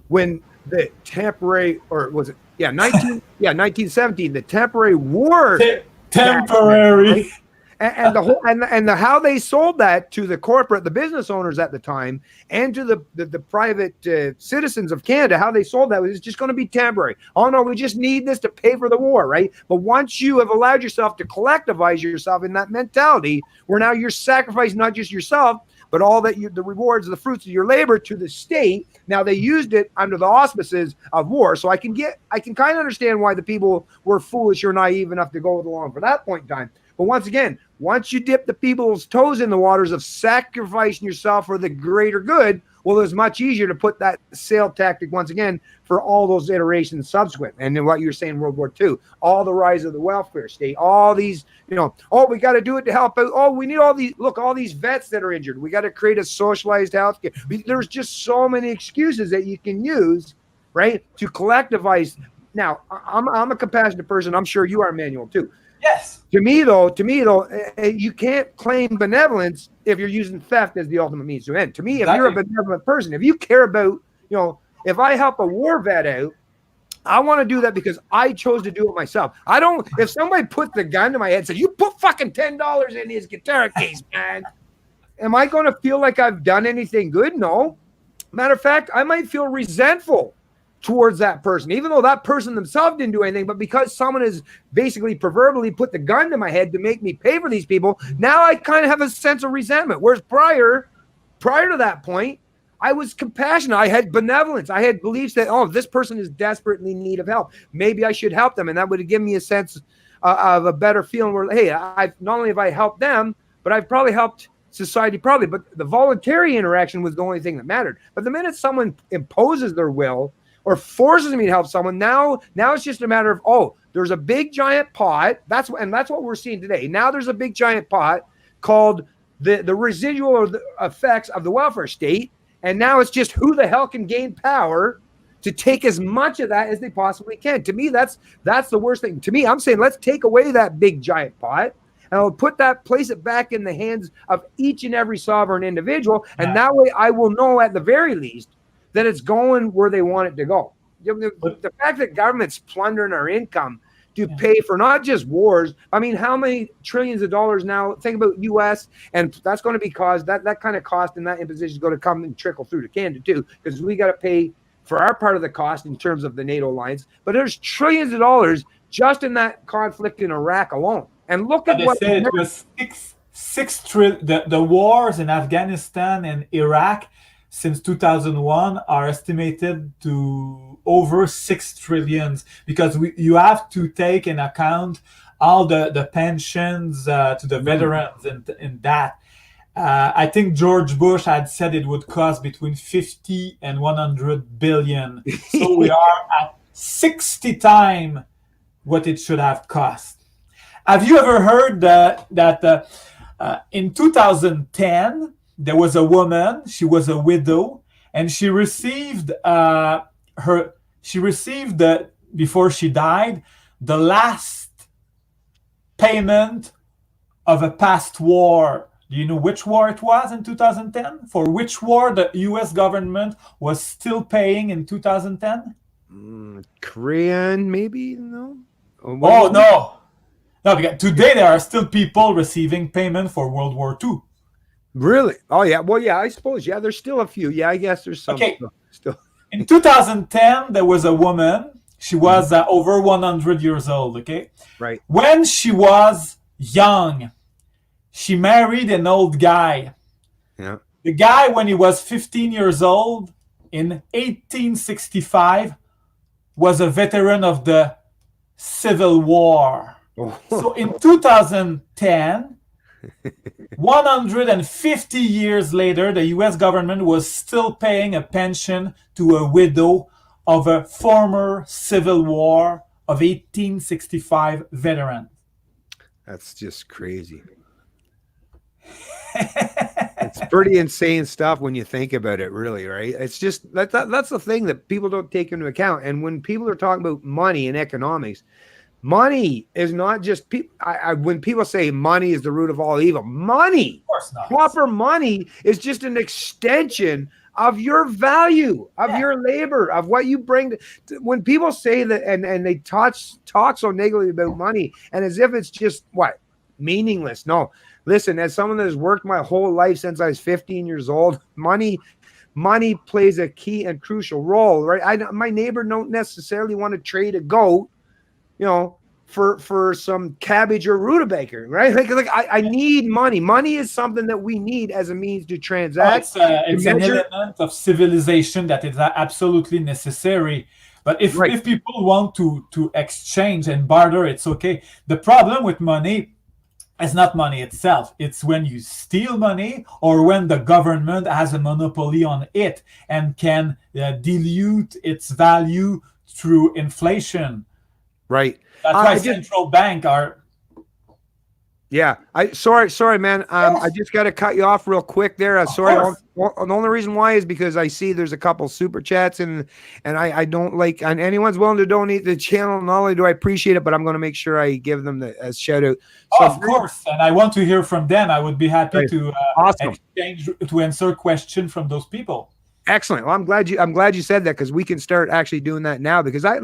when the temporary, or was it? 1917, the temporary war. Temporary. And the whole and how they sold that to the business owners at the time, and to the private citizens of Canada, how they sold that was, it's just going to be temporary. Oh no, we just need this to pay for the war, right? But once you have allowed yourself to collectivize yourself in that mentality, where now you're sacrificing not just yourself, but all the rewards, the fruits of your labor to the state. Now they used it under the auspices of war. So I can kind of understand why the people were foolish or naive enough to go along for that point in time. But once again, once you dip the people's toes in the waters of sacrificing yourself for the greater good, well, it's much easier to put that sale tactic once again for all those iterations subsequent. And then what you're saying, World War II, all the rise of the welfare state, all these, oh, we got to do it to help out. Oh, we need all these vets that are injured. We got to create a socialized healthcare. There's just so many excuses that you can use, right, to collectivize. Now, I'm a compassionate person. I'm sure you are, Manuel, too. Yes. To me, though, you can't claim benevolence if you're using theft as the ultimate means to end. To me, if you're a benevolent person, if you care about, if I help a war vet out, I want to do that because I chose to do it myself. I don't, if somebody put the gun to my head and said, you put fucking $10 in his guitar case, man, am I going to feel like I've done anything good? No. Matter of fact, I might feel resentful towards that person, even though that person themselves didn't do anything, but because someone has basically proverbially put the gun to my head to make me pay for these people, now I kind of have a sense of resentment. Whereas prior to that point, I was compassionate. I had benevolence. I had beliefs that, oh, this person is desperately in need of help. Maybe I should help them. And that would give me a sense of a better feeling where, hey, I've not only have I helped them, but I've probably helped society probably. But the voluntary interaction was the only thing that mattered. But the minute someone imposes their will or forces me to help someone, now it's just a matter of, oh, there's a big giant pot. That's what we're seeing today. Now there's a big giant pot called the residual or the effects of the welfare state. And now it's just who the hell can gain power to take as much of that as they possibly can. To me, that's the worst thing. To me, I'm saying let's take away that big giant pot and I'll place it back in the hands of each and every sovereign individual. And that way I will know at the very least that it's going where they want it to go. The fact that government's plundering our income to pay for not just wars. I mean, how many trillions of dollars now? Think about U.S. and that's going to be caused. That kind of cost and that imposition is going to come and trickle through to Canada too, because we got to pay for our part of the cost in terms of the NATO alliance. But there's trillions of dollars just in that conflict in Iraq alone. And look at what they said. It was six trillion. The wars in Afghanistan and Iraq since 2001 are estimated to over 6 trillion, because you have to take in account all the pensions to the veterans in that. I think George Bush had said it would cost between 50 and 100 billion. So we are at 60 times what it should have cost. Have you ever heard that in 2010, there was a woman, she was a widow, and she received before she died, the last payment of a past war. Do you know which war it was in 2010? For which war the US government was still paying in 2010? Korean, maybe? No? No, because today there are still people receiving payment for World War II. Really? Oh, yeah. Well, yeah, I suppose. Yeah, there's still a few. Yeah, I guess there's some. Okay. Still. In 2010, there was a woman. She was over 100 years old, okay? Right. When she was young, she married an old guy. Yeah. The guy, when he was 15 years old, in 1865, was a veteran of the Civil War. Oh. So in 2010, 150 years later, the US government was still paying a pension to a widow of a former Civil War of 1865 veteran. That's just crazy. It's pretty insane stuff when you think about it, really, right? It's just that's the thing that people don't take into account. And when people are talking about money and economics, money is not just people. When people say money is the root of all evil, money, Of course not. proper money, is just an extension of your value, of your labor, of what you bring. When people say that and they talk so negatively about money, and as if it's just meaningless. No, listen, as someone that has worked my whole life since I was 15 years old, money plays a key and crucial role, right? My neighbor don't necessarily want to trade a goat, for some cabbage or rutabaga, right? Like I need money. Money is something that we need as a means to transact. It's an element of civilization that is absolutely necessary. But if people want to exchange and barter, it's okay. The problem with money, It's not money itself. It's when you steal money or when the government has a monopoly on it and can dilute its value through inflation. Right. That's why central bank are. Yeah. Sorry, man. I just got to cut you off real quick there. Sorry. The only reason why is because I see there's a couple super chats and I don't like, and anyone's willing to donate to the channel. Not only do I appreciate it, but I'm going to make sure I give them a shout out. So, of course. And I want to hear from them. I would be happy to exchange, to answer questions from those people. Excellent. Well, I'm glad you said that, because we can start actually doing that now, because I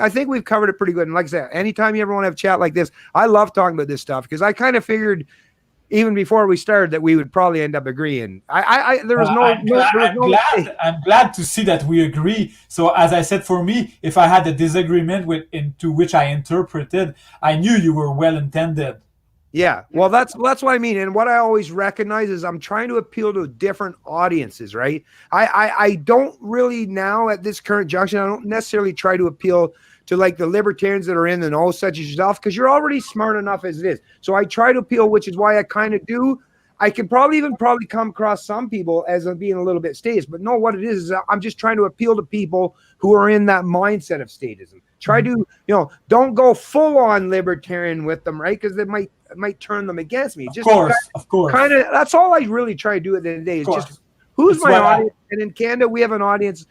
think we've covered it pretty good. And like I said, anytime you ever want to have a chat like this, I love talking about this stuff, because I kind of figured even before we started that we would probably end up agreeing. I'm glad to see that we agree. So as I said, for me, if I had a disagreement into which I interpreted, I knew you were well intended. Yeah, well, that's what I mean. And what I always recognize is I'm trying to appeal to different audiences, right? I don't really now at this current junction, I don't necessarily try to appeal to like the libertarians that are in the know, such as yourself, because you're already smart enough as it is. So I try to appeal, which is why I kind of do. I can probably come across some people as being a little bit statist, but no, what it is I'm just trying to appeal to people who are in that mindset of statism. Try to, don't go full on libertarian with them, right? Because it might turn them against me. Just of course. Kind of, that's all I really try to do at the end of the day. Is just who's my audience. And in Canada, we have an audience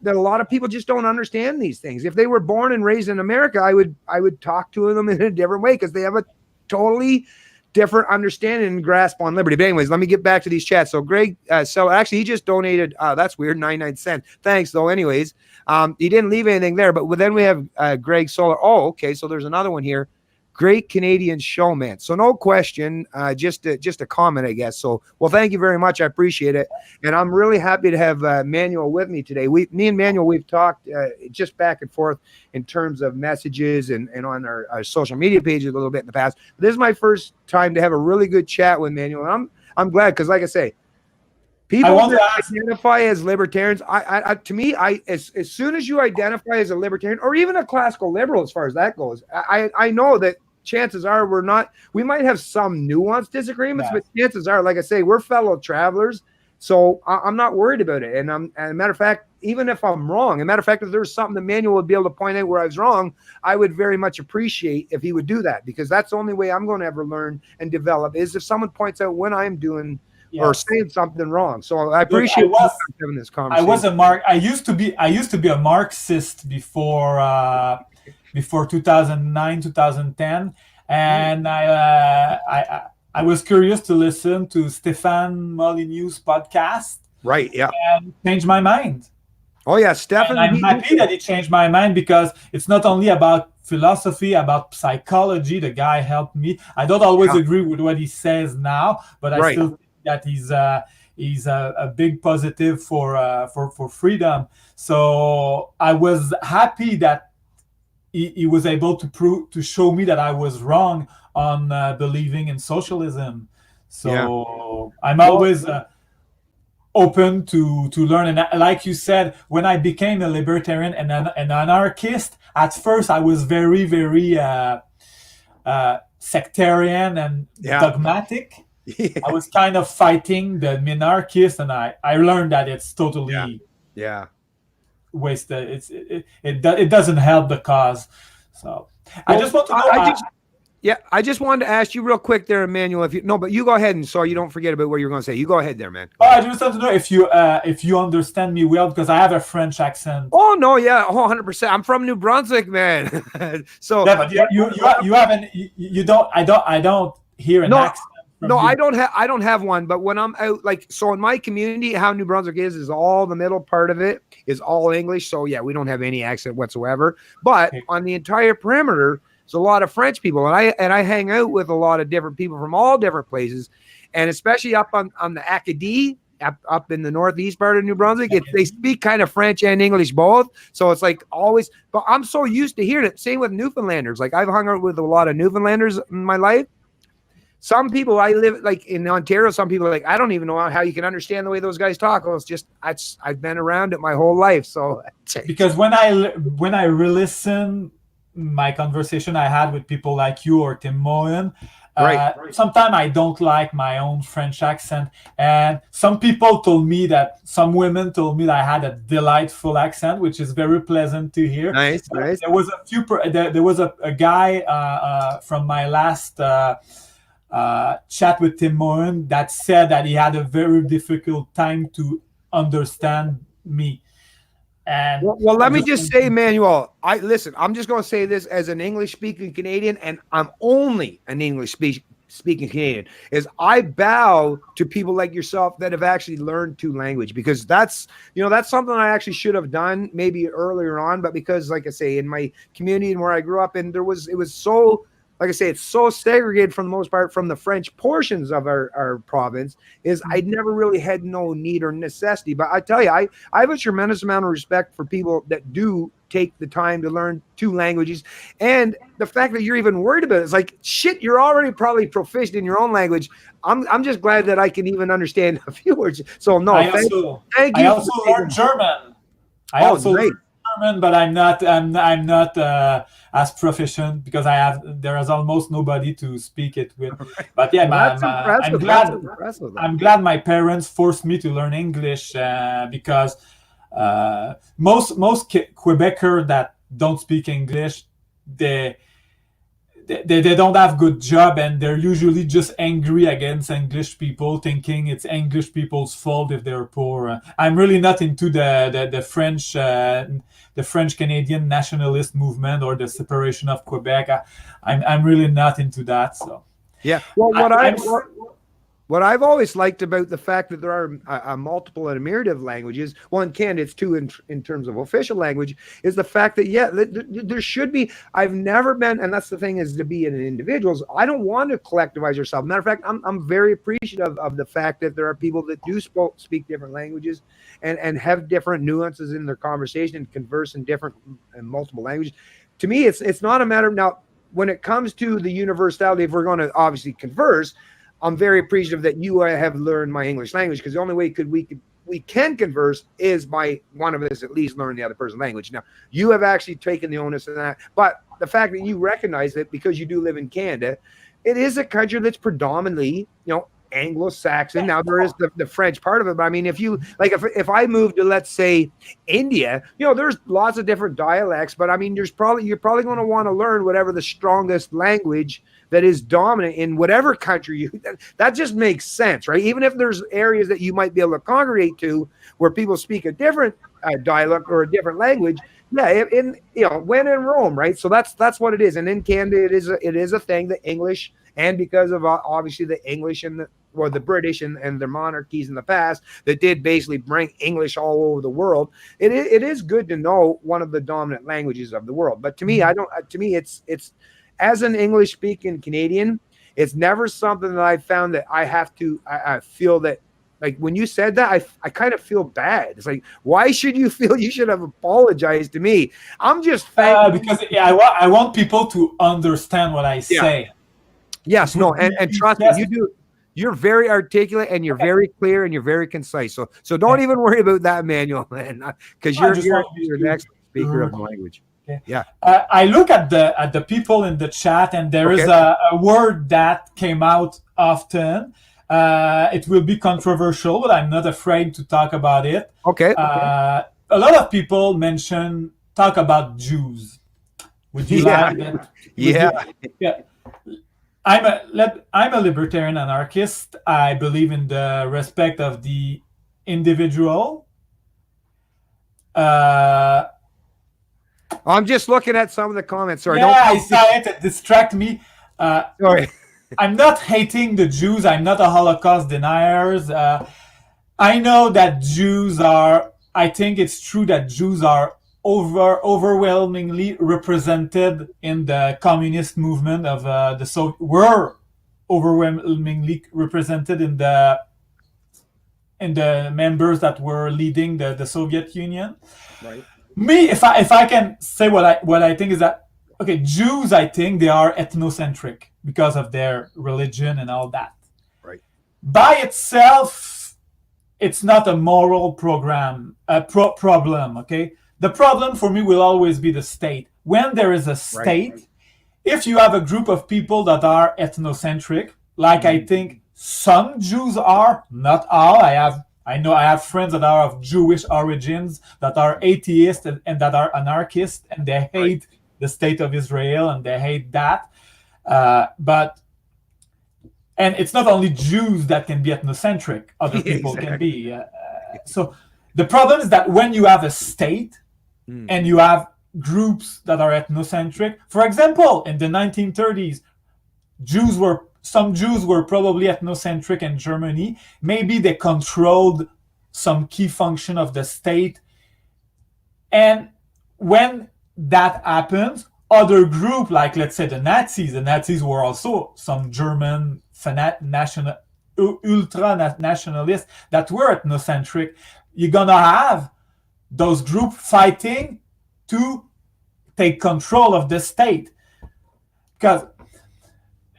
that a lot of people just don't understand these things. If they were born and raised in America, I would talk to them in a different way, because they have a totally different understanding and grasp on liberty. But anyways, let me get back to these chats. So Greg, so actually he just donated, that's weird, 99 cents. Thanks though. Anyways, he didn't leave anything there, but then we have Greg Solar. Oh, okay. So there's another one here. Great Canadian showman. So no question, just a comment, I guess. So, well, thank you very much. I appreciate it. And I'm really happy to have Manuel with me today. Me and Manuel, we've talked just back and forth in terms of messages and on our social media pages a little bit in the past. But this is my first time to have a really good chat with Manuel. And I'm glad, because like I say, people that identify as libertarians, to me, as soon as you identify as a libertarian or even a classical liberal, as far as that goes, I know that chances are we might have some nuanced disagreements, but chances are, like I say, we're fellow travelers. So I'm not worried about it. And as a matter of fact, even if I'm wrong, as a matter of fact, if there's something that Manuel would be able to point out where I was wrong, I would very much appreciate if he would do that, because that's the only way I'm going to ever learn and develop, is if someone points out when I'm doing or saying something wrong. So I appreciate having this conversation. I used to be a Marxist before 2009, 2010, and I was curious to listen to Stefan Molyneux's podcast. Right. Yeah. And changed my mind. Oh yeah, Stefan. And I'm happy that it changed my mind, because it's not only about philosophy, about psychology. The guy helped me. I don't always agree with what he says now, but I still think that he's a big positive for freedom. So I was happy that he was able to show me that I was wrong on believing in socialism. So I'm always open to learn. And like you said, when I became a libertarian and an anarchist, at first I was very, very sectarian and dogmatic. I was kind of fighting the minarchists, and I learned that it's totally wasted. It doesn't help the cause. So I just want to know. I just wanted to ask you real quick there, Emmanuel. But you go ahead, and so you don't forget about what you're going to say. You go ahead there, man. I just want to know if you understand me well, because I have a French accent. Oh no, yeah, 100%. I'm from New Brunswick, man. So yeah, but you haven't. You don't. I don't hear an accent. No, I don't have one, but when I'm out, so in my community, how New Brunswick is all the middle part of it is all English. So yeah, we don't have any accent whatsoever. But on the entire perimeter, there's a lot of French people, and I hang out with a lot of different people from all different places, and especially up on the Acadie, up in the northeast part of New Brunswick, they speak kind of French and English both. So it's like always, but I'm so used to hearing it. Same with Newfoundlanders. Like I've hung out with a lot of Newfoundlanders in my life. Some people, I live like in Ontario, some people are like, I don't even know how you can understand the way those guys talk. Well, it's just, I've been around it my whole life. So because when I re-listen my conversation I had with people like you or Tim Moyen, Sometimes I don't like my own French accent, and some women told me that I had a delightful accent, which is very pleasant to hear. Nice. There was there was a guy from my last chat with Tim Moen that said that he had a very difficult time to understand me. And well, let me just say, Manuel, I'm just going to say this as an English-speaking Canadian, and I'm only an English-speaking Canadian, is I bow to people like yourself that have actually learned two languages, because that's something I actually should have done maybe earlier on, but because, like I say, in my community and where I grew up in, it was so, like I say, it's so segregated for the most part from the French portions of our province, is I never really had no need or necessity. But I tell you, I have a tremendous amount of respect for people that do take the time to learn two languages. And the fact that you're even worried about it, it's like, shit, you're already probably proficient in your own language. I'm just glad that I can even understand a few words. So no, thank you. I also learned German. Great. German, but I'm not as proficient because there is almost nobody to speak it with. But yeah, I'm glad my parents forced me to learn English because most Quebecers that don't speak English, they don't have good job, and they're usually just angry against English people, thinking it's English people's fault if they're poor. I'm really not into the French Canadian nationalist movement or the separation of Quebec. I'm really not into that. So yeah, well, what I've always liked about the fact that there are a multiple and a myriad of languages, well, in Canada it's two in terms of official language, is the fact that, yeah, there should be, I've never been, and that's the thing, is to be an individual, I don't want to collectivize yourself. Matter of fact, I'm very appreciative of the fact that there are people that do speak different languages and have different nuances in their conversation and converse in different and multiple languages. To me, it's not a matter of, now, when it comes to the universality, if we're going to obviously converse, I'm very appreciative that you have learned my English language, because the only way we can converse is by one of us at least learn the other person's language. Now, you have actually taken the onus of that, but the fact that you recognize that because you do live in Canada, it is a country that's predominantly, Anglo-Saxon. Now there is the French part of it, but I mean, if you like, if I move to, let's say, India, there's lots of different dialects, but I mean, you're probably going to want to learn whatever the strongest language that is dominant in whatever country that just makes sense, right? Even if there's areas that you might be able to congregate to where people speak a different dialect or a different language. Yeah, when in Rome, right? So that's what it is. And in Canada, it is a thing, that English, and because of obviously the English and the British and their monarchies in the past that did basically bring English all over the world, it is good to know one of the dominant languages of the world. But to me, it's as an English speaking Canadian, it's never something that I found that I have to, I feel that, like, when you said that, I kind of feel bad. It's like, why should you feel you should have apologized to me? I'm just because I want people to understand what I say. Yes, no, and trust me, you do. You're very articulate, and you're very clear, and you're very concise. So don't even worry about that, Manuel, man, because you're an excellent speaker of the language. Okay. Yeah. I look at the people in the chat, and there is a word that came out often. It will be controversial, but I'm not afraid to talk about it. Okay. A lot of people talk about Jews. Would you like that? Yeah. I'm a libertarian anarchist. I believe in the respect of the individual. I'm just looking at some of the comments. Sorry, I saw it. It distracted me. Sorry. I'm not hating the Jews. I'm not a Holocaust denier. I know that Jews are. I think it's true that Jews are overwhelmingly represented in the communist movement of the Soviet. Were overwhelmingly represented in the members that were leading the Soviet Union. Right. Me, if I can say what I think is that, okay, Jews, I think they are ethnocentric because of their religion and all that. Right. By itself, it's not a moral problem. Okay, the problem for me will always be the state. When there is a state, if you have a group of people that are ethnocentric, like I think some Jews are, not all. I know I have friends that are of Jewish origins that are atheists and that are anarchists, and they hate the state of Israel and they hate that. And it's not only Jews that can be ethnocentric; other people can be. So the problem is that when you have a state and you have groups that are ethnocentric, for example, in the 1930s, some Jews were probably ethnocentric in Germany. Maybe they controlled some key function of the state. And when that happens, other group, like let's say the Nazis were also some German ultra nationalists that were ethnocentric. You're gonna have those groups fighting to take control of the state. Because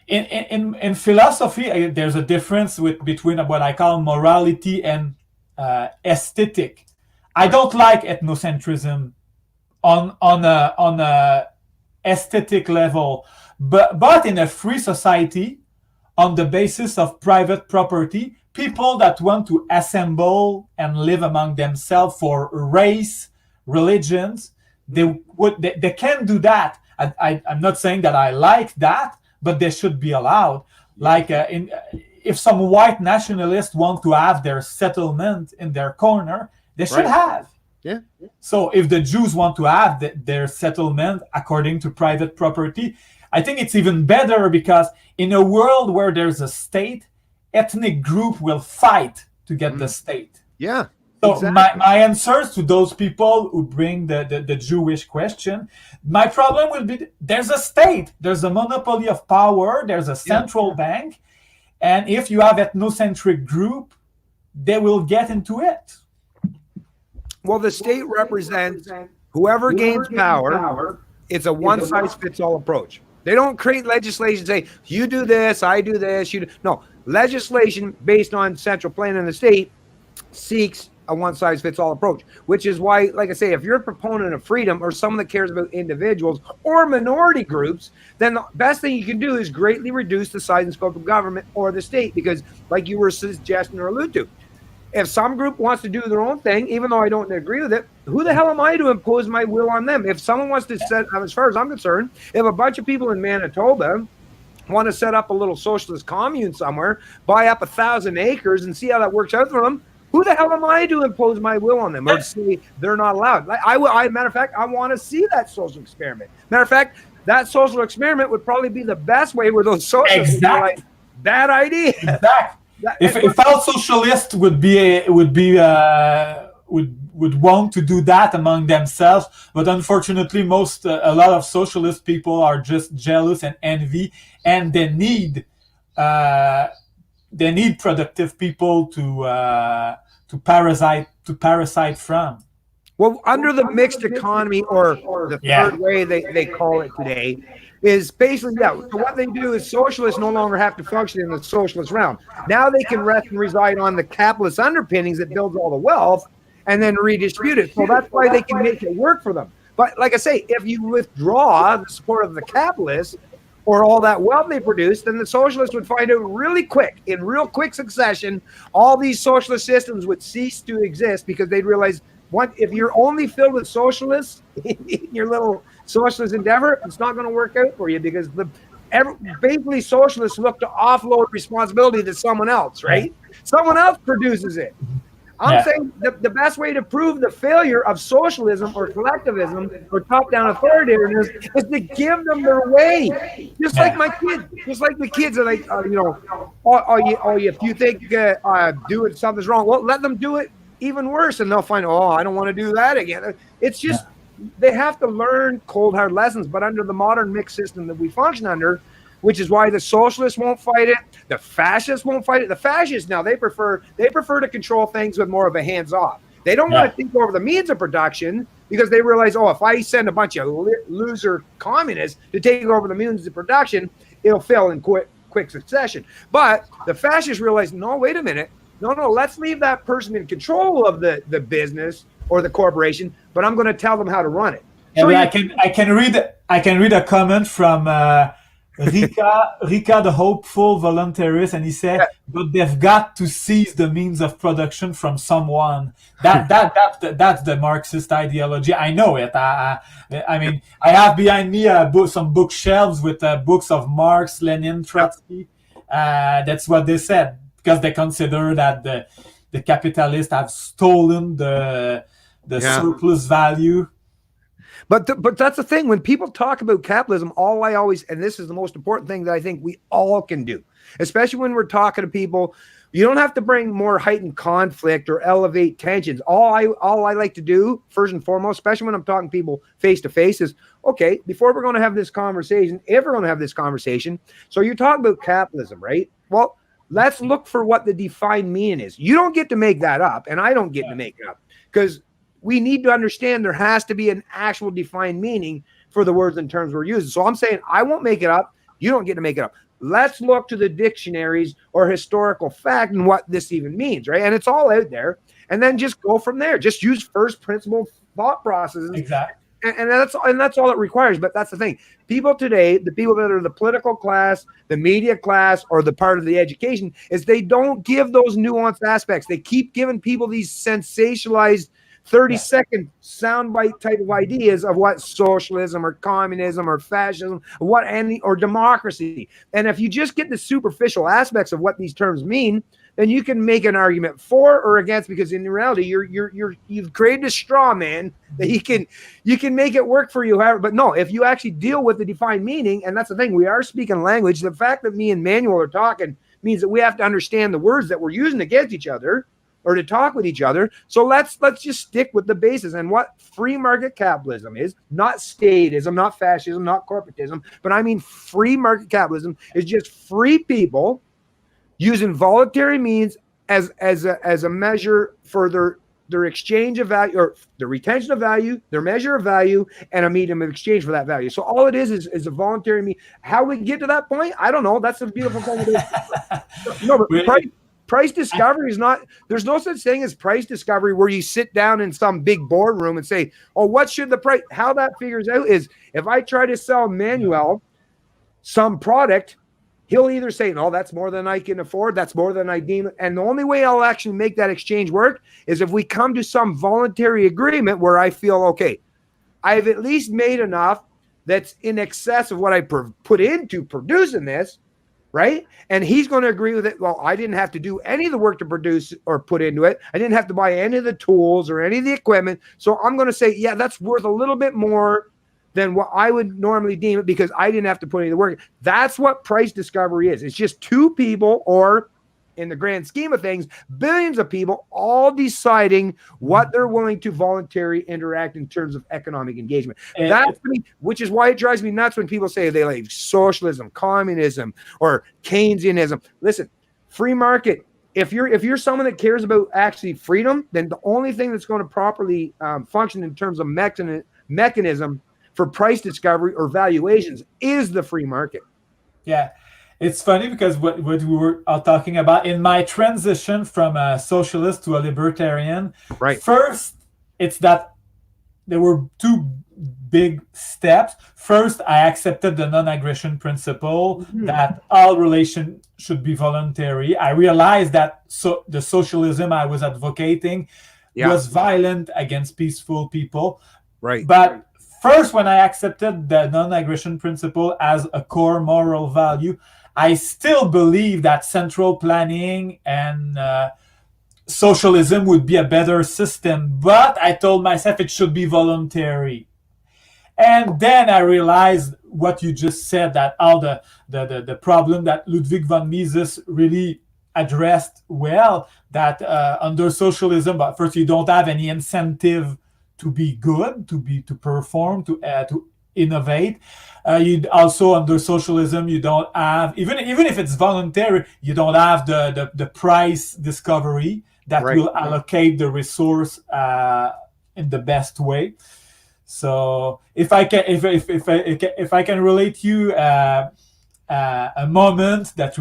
in philosophy, there's a difference between what I call morality and aesthetic. I don't like ethnocentrism on a aesthetic level, but in a free society, on the basis of private property, people that want to assemble and live among themselves for race, religions, they can do that. I'm not saying that I like that, but they should be allowed. Like if some white nationalists want to have their settlement in their corner, they should have. Yeah. So if the Jews want to have their settlement according to private property, I think it's even better, because in a world where there's a state, ethnic group will fight to get the state. Yeah. So exactly. my answers to those people who bring the Jewish question, my problem will be there's a state, there's a monopoly of power, there's a central bank, and if you have ethnocentric group, they will get into it. Well, the state represents whoever gains power. It's a one-size-fits-all approach. They don't create legislation, say, you do this, I do this. No, legislation based on central planning in the state seeks a one-size-fits-all approach, which is why, like I say, if you're a proponent of freedom or someone that cares about individuals or minority groups, then the best thing you can do is greatly reduce the size and scope of government or the state, because like you were suggesting or allude to, if some group wants to do their own thing, even though I don't agree with it, who the hell am I to impose my will on them? If someone wants to set, as far as I'm concerned, if a bunch of people in Manitoba want to set up a little socialist commune somewhere, buy up 1,000 acres and see how that works out for them, who the hell am I to impose my will on them or to say they're not allowed? Matter of fact, I want to see that social experiment. Matter of fact, that social experiment would probably be the best way where those socialists would be like, bad idea. Exactly. If all socialists would want to do that among themselves, but unfortunately, a lot of socialist people are just jealous and envy, and they need productive people to parasite from. Well, under the mixed economy, or the third way they call it today, is basically, so what they do is socialists no longer have to function in the socialist realm. Now they can rest and reside on the capitalist underpinnings that builds all the wealth and then redistribute it. So that's why they can make it work for them. But like I say, if you withdraw the support of the capitalists or all that wealth they produce, then the socialists would find out really quick, in real quick succession, all these socialist systems would cease to exist, because they'd realize, if you're only filled with socialists in your little socialist endeavor, it's not going to work out for you, because basically socialists look to offload responsibility to someone else, right? Someone else produces it. I'm saying the best way to prove the failure of socialism or collectivism or top-down authoritarianism is to give them their way. Just like my kids, just like the kids are like, if you think doing something's wrong, well, let them do it even worse, and they'll find, I don't want to do that again. It's just they have to learn cold hard lessons. But under the modern mixed system that we function under, which is why the socialists won't fight it, the fascists won't fight it. The fascists now they prefer to control things with more of a hands off. They don't want to think over the means of production, because they realize, if I send a bunch of loser communists to take over the means of production, it'll fail in quick succession. But the fascists realize, no, wait a minute. No, let's leave that person in control of the business or the corporation, but I'm going to tell them how to run it. So but I can read a comment from Rika, the hopeful voluntarist, and he said, "But they've got to seize the means of production from someone." That's the Marxist ideology. I know it. I mean, I have behind me some bookshelves with books of Marx, Lenin, Trotsky. That's what they said, because they consider that the capitalists have stolen the surplus value. But that's the thing. When people talk about capitalism, and this is the most important thing that I think we all can do, especially when we're talking to people, you don't have to bring more heightened conflict or elevate tensions. All I like to do, first and foremost, especially when I'm talking to people face to face, is, okay, before we're going to have this conversation, if we're going to have this conversation, so you're talking about capitalism, right? Well, let's look for what the defined meaning is. You don't get to make that up, and I don't get to make it up, because we need to understand there has to be an actual defined meaning for the words and terms we're using. So I'm saying I won't make it up. You don't get to make it up. Let's look to the dictionaries or historical fact and what this even means, right? And it's all out there. And then just go from there. Just use first principle thought processes. Exactly. And that's all it requires. But that's the thing. People today, the people that are the political class, the media class, or the part of the education, is they don't give those nuanced aspects. They keep giving people these sensationalized 30-second soundbite type of ideas of what socialism or communism or fascism or democracy. And if you just get the superficial aspects of what these terms mean, then you can make an argument for or against, because in reality you've created a straw man that you can make it work for you. However, but no, if you actually deal with the defined meaning, and that's the thing, we are speaking language. The fact that me and Manuel are talking means that we have to understand the words that we're using against each other, or to talk with each other. So let's just stick with the basis and what free market capitalism is. Not statism, not fascism, not corporatism, but I mean free market capitalism is just free people using voluntary means as a measure for their exchange of value, or the retention of value, their measure of value, and a medium of exchange for that value. So all it is a voluntary mean. How we get to that point, I don't know. That's a beautiful thing. No, but price discovery is not, there's no such thing as price discovery where you sit down in some big boardroom and say, oh, what should the price, how that figures out is, if I try to sell Manuel some product, he'll either say, no, that's more than I can afford, that's more than I deem it. And the only way I'll actually make that exchange work is if we come to some voluntary agreement where I feel, okay, I've at least made enough that's in excess of what I put into producing this, right? And he's going to agree with it. Well, I didn't have to do any of the work to produce or put into it. I didn't have to buy any of the tools or any of the equipment. So I'm going to say, yeah, that's worth a little bit more than what I would normally deem it, because I didn't have to put any of the work. That's what price discovery is. It's just two people, or in the grand scheme of things, billions of people all deciding what they're willing to voluntarily interact in terms of economic engagement. That's me, which is why it drives me nuts when people say they like socialism, communism, or Keynesianism. Listen, free market. If you're someone that cares about actually freedom, then the only thing that's going to properly function in terms of mechanism for price discovery or valuations is the free market. Yeah. It's funny because what we were talking about in my transition from a socialist to a libertarian, right? First, it's that there were two big steps. First, I accepted the non-aggression principle, that all relations should be voluntary. I realized that the socialism I was advocating was violent against peaceful people. Right. But first, when I accepted the non-aggression principle as a core moral value, I still believe that central planning and socialism would be a better system, but I told myself it should be voluntary. And then I realized what you just said, that all the problem that Ludwig von Mises really addressed well, that under socialism, but first you don't have any incentive to be good, to perform, to innovate. You also, under socialism, you don't have, even if it's voluntary, you don't have the price discovery that will allocate the resource in the best way. So if I can relate you a moment that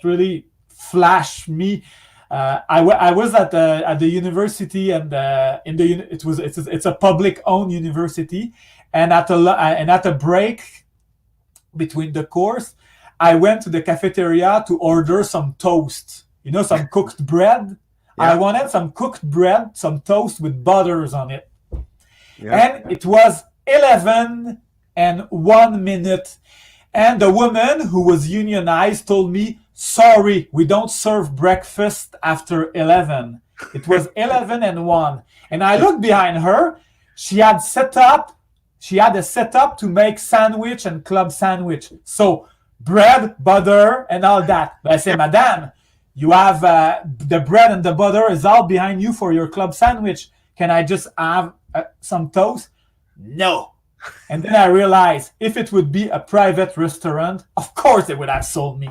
really flashed me, I was at the university, and it's a public owned university, and at a break between the course, I went to the cafeteria to order some toast. Some cooked bread. Yeah. I wanted some cooked bread, some toast with butters on it. Yeah. And it was 11 and 1 minute. And the woman who was unionized told me, sorry, we don't serve breakfast after 11. It was 11 and 1. And I looked behind her. She had a setup to make sandwich and club sandwich. So bread, butter, and all that. But I say, Madame, you have the bread and the butter is all behind you for your club sandwich. Can I just have some toast? No. And then I realized if it would be a private restaurant, of course they would have sold me.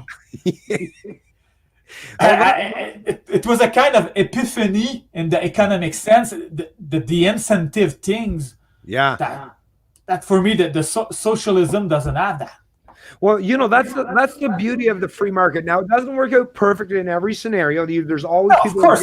It was a kind of epiphany in the economic sense, the incentive things. Yeah. That for me, the socialism doesn't have that. Well, that's the beauty of the free market. Now, it doesn't work out perfectly in every scenario. There's always people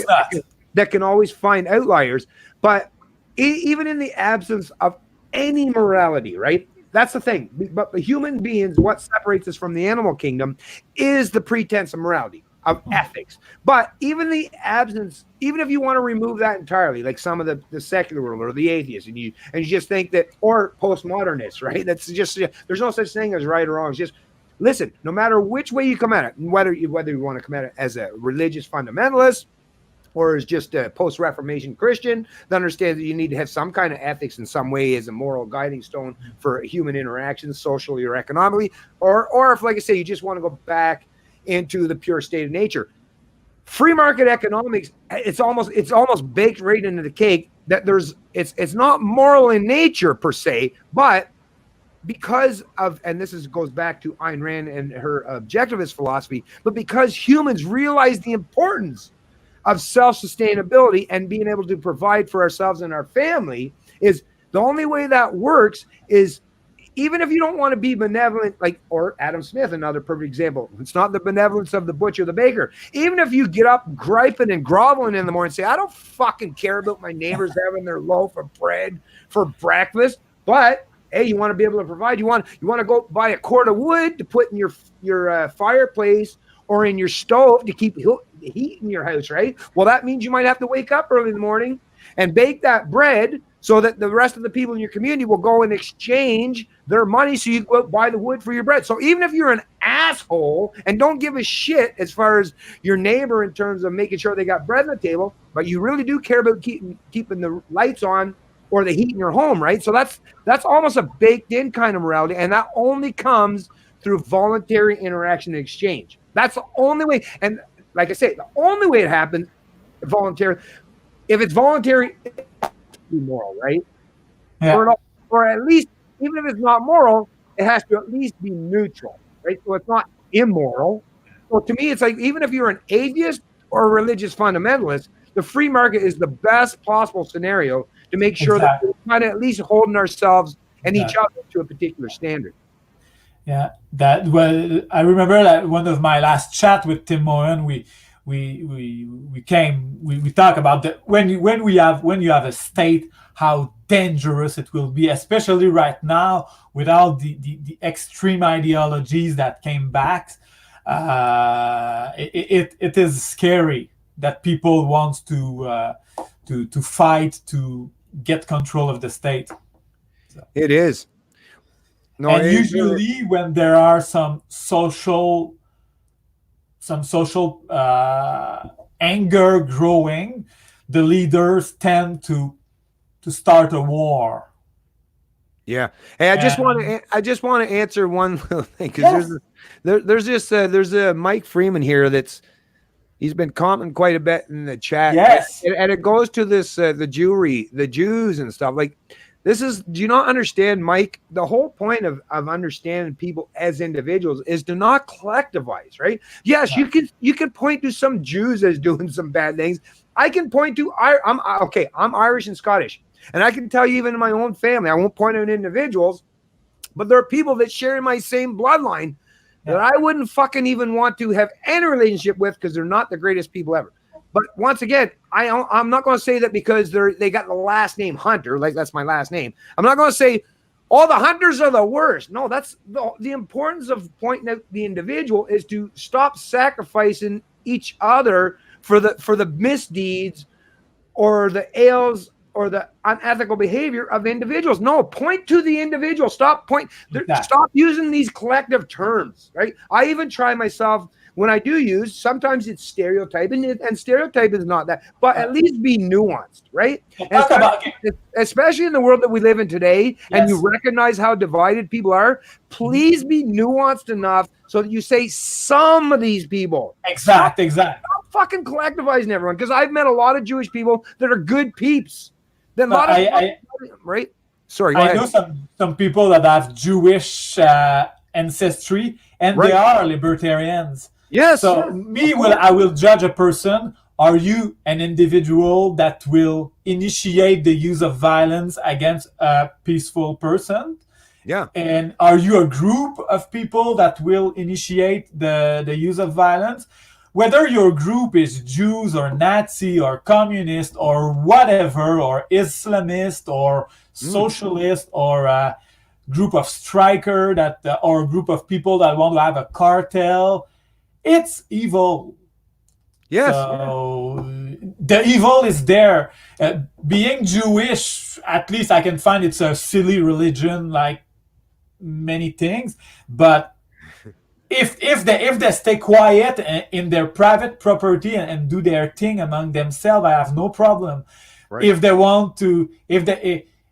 that can always find outliers. But even in the absence of any morality, right? That's the thing. But the human beings, what separates us from the animal kingdom is the pretense of morality, of ethics. But even the absence, even if you want to remove that entirely, like some of the secular world or the atheists, and you just think that, or postmodernists, right? That's just, there's no such thing as right or wrong. It's just, listen, no matter which way you come at it, whether you want to come at it as a religious fundamentalist or as just a post-Reformation Christian that understands that you need to have some kind of ethics in some way as a moral guiding stone for human interactions, socially or economically, or if, like I say, you just want to go back into the pure state of nature. Free market economics, it's almost baked right into the cake that it's not moral in nature per se, but because of, and goes back to Ayn Rand and her objectivist philosophy, but because humans realize the importance of self-sustainability and being able to provide for ourselves and our family, is the only way that works is, even if you don't want to be benevolent, or Adam Smith, another perfect example, it's not the benevolence of the butcher, the baker. Even if you get up griping and groveling in the morning and say, I don't fucking care about my neighbors having their loaf of bread for breakfast, but hey, you want to be able to provide, you want to go buy a cord of wood to put in your fireplace or in your stove to keep heat in your house, right? Well, that means you might have to wake up early in the morning and bake that bread so that the rest of the people in your community will go and exchange their money so you can go out buy the wood for your bread. So even if you're an asshole and don't give a shit as far as your neighbor in terms of making sure they got bread on the table, but you really do care about keeping the lights on or the heat in your home, right? So that's almost a baked in kind of morality, and that only comes through voluntary interaction and exchange. That's the only way. And like I say, the only way it happens voluntary. If it's voluntary, it's moral, right? Yeah. Or at least, even if it's not moral, it has to at least be neutral, right? So it's not immoral. So to me, it's like, even if you're an atheist or a religious fundamentalist, the free market is the best possible scenario to make sure that we're kind of at least holding ourselves and each other to a particular standard. Yeah, I remember that one of my last chat with Tim Mohan, we talk about when you have a state, how dangerous it will be, especially right now with all the extreme ideologies that came back. It is scary that people want to fight to get control of the state. So. It is. No, and usually when there are some social anger growing, the leaders tend to start a war. Yeah. Hey, I just want to answer one little thing, because there's a Mike Freeman here he's been commenting quite a bit in the chat. Yes. And it goes to this the Jews and stuff. Like, do you not understand, Mike? The whole point of understanding people as individuals is to not collectivize, right? Yes, you can point to some Jews as doing some bad things. I can point to I'm Irish and Scottish, and I can tell you, even in my own family, I won't point out individuals, but there are people that share my same bloodline that I wouldn't fucking even want to have any relationship with, because they're not the greatest people ever. But once again, I'm not going to say that because they got the last name Hunter, like that's my last name. I'm not going to say all the hunters are the worst. No, that's the importance of pointing out the individual is to stop sacrificing each other for the misdeeds or the ails or the unethical behavior of individuals. No, point to the individual. Stop using these collective terms, right? I even try myself when I do use, sometimes it's stereotyping, and stereotype is not that, but at least be nuanced, right? Especially in the world that we live in today, and you recognize how divided people are, please be nuanced enough so that you say some of these people. Exactly. Stop fucking collectivizing everyone, because I've met a lot of Jewish people that are good peeps. Right? Sorry, I know some people that have Jewish ancestry, and they are libertarians. Yes. So I will judge a person. Are you an individual that will initiate the use of violence against a peaceful person? Yeah. And are you a group of people that will initiate the use of violence? Whether your group is Jews or Nazi or communist or whatever, or Islamist or socialist or a group of striker or a group of people that want to have a cartel, it's evil. Yes. So the evil is there. Being Jewish, at least I can find it's a silly religion like many things, but if they stay quiet in their private property and do their thing among themselves, I have no problem. Right. If they want to,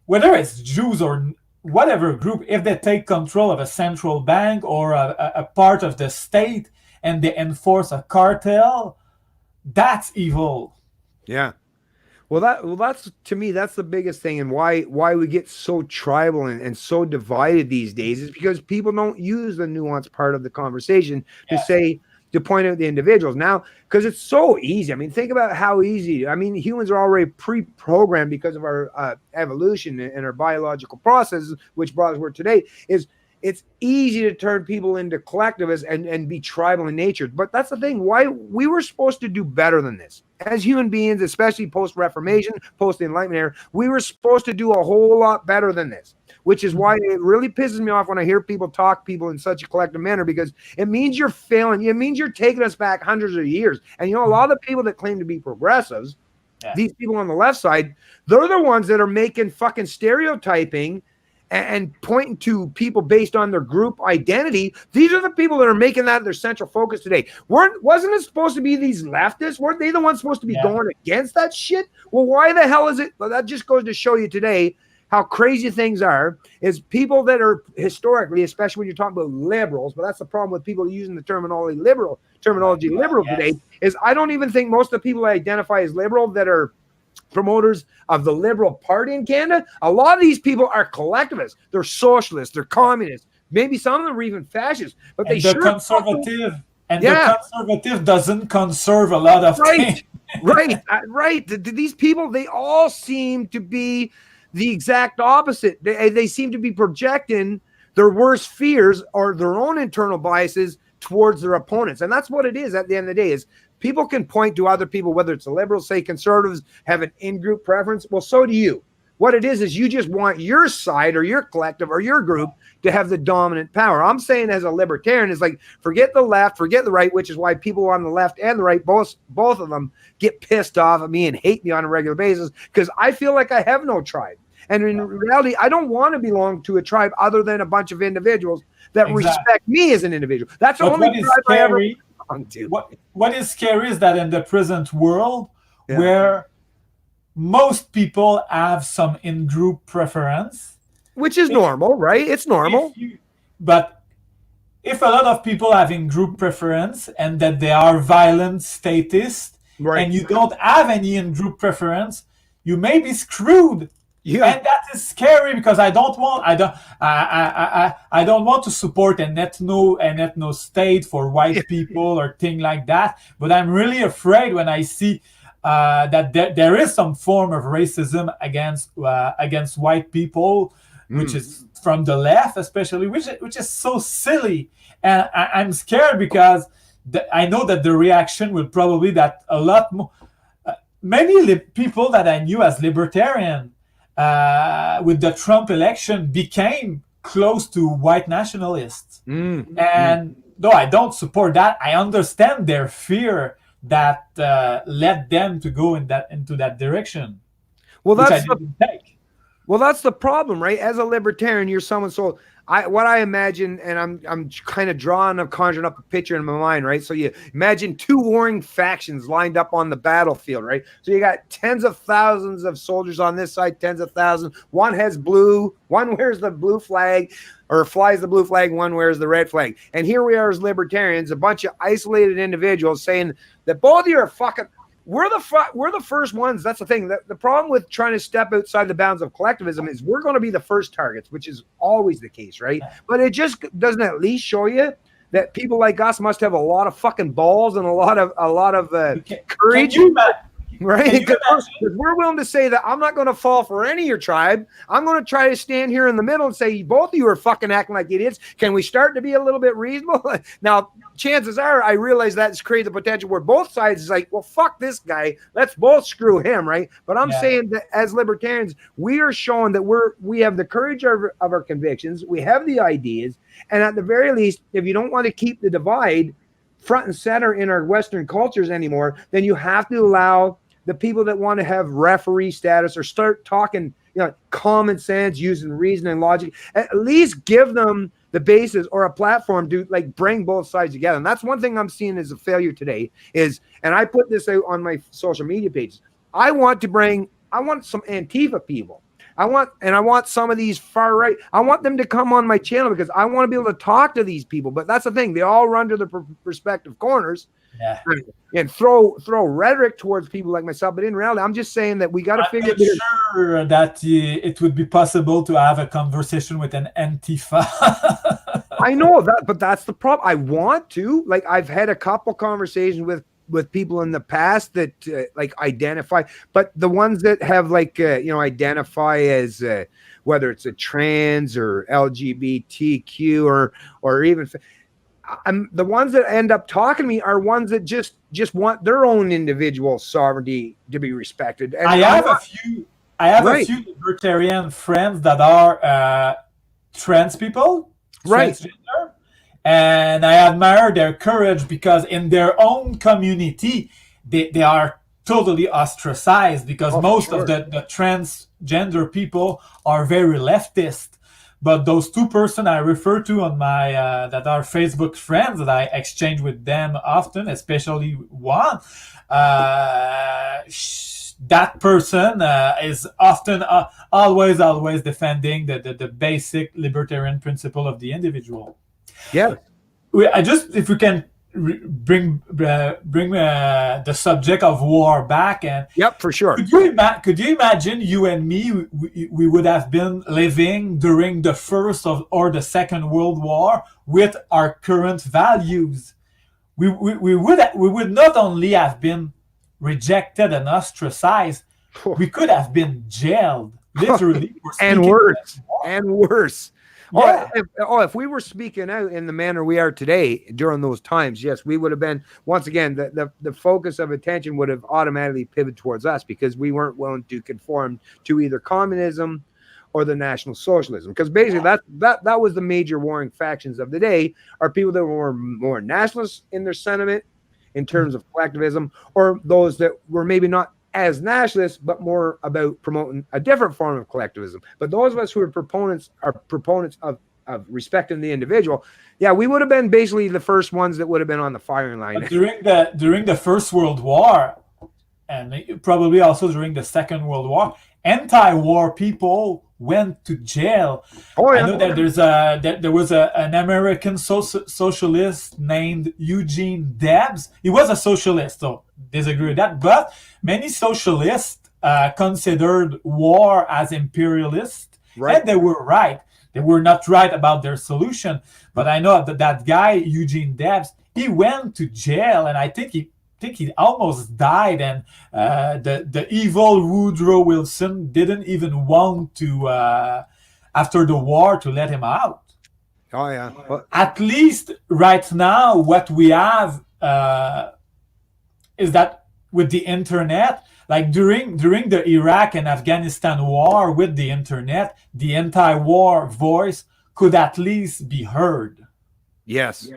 whether it's Jews or whatever group, if they take control of a central bank or a part of the state and they enforce a cartel, that's evil. Yeah. Well, that's to me, that's the biggest thing, and why we get so tribal and so divided these days is because people don't use the nuanced part of the conversation to point out the individuals now, because it's so easy. I mean, think about how easy. I mean, humans are already pre-programmed because of our evolution and our biological processes, which brought us where today is. It's easy to turn people into collectivists and be tribal in nature. But that's the thing. Why we were supposed to do better than this. As human beings, especially post-Reformation, post-Enlightenment era, we were supposed to do a whole lot better than this, which is why it really pisses me off when I hear people in such a collective manner, because it means you're failing. It means you're taking us back hundreds of years. And, a lot of the people that claim to be progressives, these people on the left side, they're the ones that are making fucking stereotyping and pointing to people based on their group identity. These are the people that are making that their central focus today. Wasn't it supposed to be these leftists? Weren't they the ones supposed to be going against that shit? Well, why the hell is it? Well, that just goes to show you today how crazy things are, is people that are historically, especially when you're talking about liberals, but that's the problem with people using the terminology liberal today, is I don't even think most of the people that identify as liberal that are promoters of the Liberal Party in Canada, a lot of these people are collectivists. They're socialists. They're communists. Maybe some of them are even fascists. But the conservative doesn't conserve a lot of things. Right. These people, they all seem to be the exact opposite. They seem to be projecting their worst fears or their own internal biases towards their opponents. And that's what it is at the end of the day, is people can point to other people, whether it's the liberals, say conservatives have an in-group preference. Well, so do you. What it is you just want your side or your collective or your group to have the dominant power. I'm saying as a libertarian is like, forget the left, forget the right, which is why people on the left and the right, both of them get pissed off at me and hate me on a regular basis, because I feel like I have no tribe. And in reality, I don't want to belong to a tribe other than a bunch of individuals that respect me as an individual. That's the only tribe I ever belong to. What is scary is that in the present world, where most people have some in-group preference, which is normal, right? It's normal. But if a lot of people have in-group preference and that they are violent statists, and you don't have any in-group preference, you may be screwed. And that is scary, because I don't want to support an ethno state for white people or thing like that. But I'm really afraid when I see that there is some form of racism against white people, which is from the left, especially, which is so silly. And I'm scared because I know that the reaction will probably that a lot more. many people that I knew as libertarian with the Trump election became close to white nationalists. And though I don't support that, I understand their fear that led them to go into that direction, Well, which I that's didn't take. well, that's the problem, right? As a libertarian, you're someone. So what I imagine, and I'm kind of conjuring up a picture in my mind, right? So you imagine two warring factions lined up on the battlefield, right? So you got tens of thousands of soldiers on this side, tens of thousands. One has blue, one wears the blue flag, or flies the blue flag, one wears the red flag. And here we are as libertarians, a bunch of isolated individuals saying that both of you are fucking. We're the first ones. That's the thing. The problem with trying to step outside the bounds of collectivism is we're going to be the first targets, which is always the case, right? But it just doesn't at least show you that people like us must have a lot of fucking balls and a lot of courage. Right? Because we're willing to say that I'm not going to fall for any of your tribe. I'm going to try to stand here in the middle and say, both of you are fucking acting like idiots. Can we start to be a little bit reasonable? Now, chances are, I realize that's creates a potential where both sides is like, well, fuck this guy. Let's both screw him, right? But I'm saying that as libertarians, we are showing that we have the courage of our convictions. We have the ideas. And at the very least, if you don't want to keep the divide front and center in our Western cultures anymore, then you have to allow the people that want to have referee status or start talking, common sense, using reason and logic, at least give them the basis or a platform to like bring both sides together. And that's one thing I'm seeing as a failure today is, and I put this out on my social media pages. I want some Antifa people. I want some of these far right. I want them to come on my channel because I want to be able to talk to these people. But that's the thing. They all run to their respective corners. Yeah. And throw rhetoric towards people like myself, but in reality, I'm just saying that we got to figure. I'm sure that it would be possible to have a conversation with an Antifa. I know that, but that's the problem. I want to. Like, I've had a couple conversations with people in the past that like identify, but the ones that have identify as whether it's a trans or LGBTQ or even. The ones that end up talking to me are ones that just want their own individual sovereignty to be respected. And I have a few libertarian friends that are trans people, transgender, and I admire their courage because in their own community, they are totally ostracized because most of the transgender people are very leftist. But those two persons I refer to on my that are Facebook friends that I exchange with them often, especially one, that person is often always defending the basic libertarian principle of the individual. Yeah, if we can bring the subject of war back, and for sure. Could you imagine you and me, we would have been living during the First or the Second World War with our current values? We would not only have been rejected and ostracized, we could have been jailed, literally. and worse. Yeah. If we were speaking out in the manner we are today during those times, yes, we would have been, once again, the focus of attention would have automatically pivoted towards us because we weren't willing to conform to either communism or the National Socialism. Because basically that was the major warring factions of the day, are people that were more nationalist in their sentiment in terms of collectivism, or those that were maybe not as nationalists, but more about promoting a different form of collectivism. But those of us who are proponents of respecting the individual, we would have been basically the first ones that would have been on the firing line. But during the First World War, and probably also during the Second World War, anti-war people went to jail. I know that there was an American socialist named Eugene Debs. He was a socialist, so disagree with that. But many socialists considered war as imperialist, and they were right. They were not right about their solution. But I know that guy Eugene Debs, he went to jail, and I think he almost died, and the evil Woodrow Wilson didn't even want to after the war to let him out. Well, at least right now what we have is that with the internet, like during the Iraq and Afghanistan war, with the internet, the anti-war voice could at least be heard. Yes.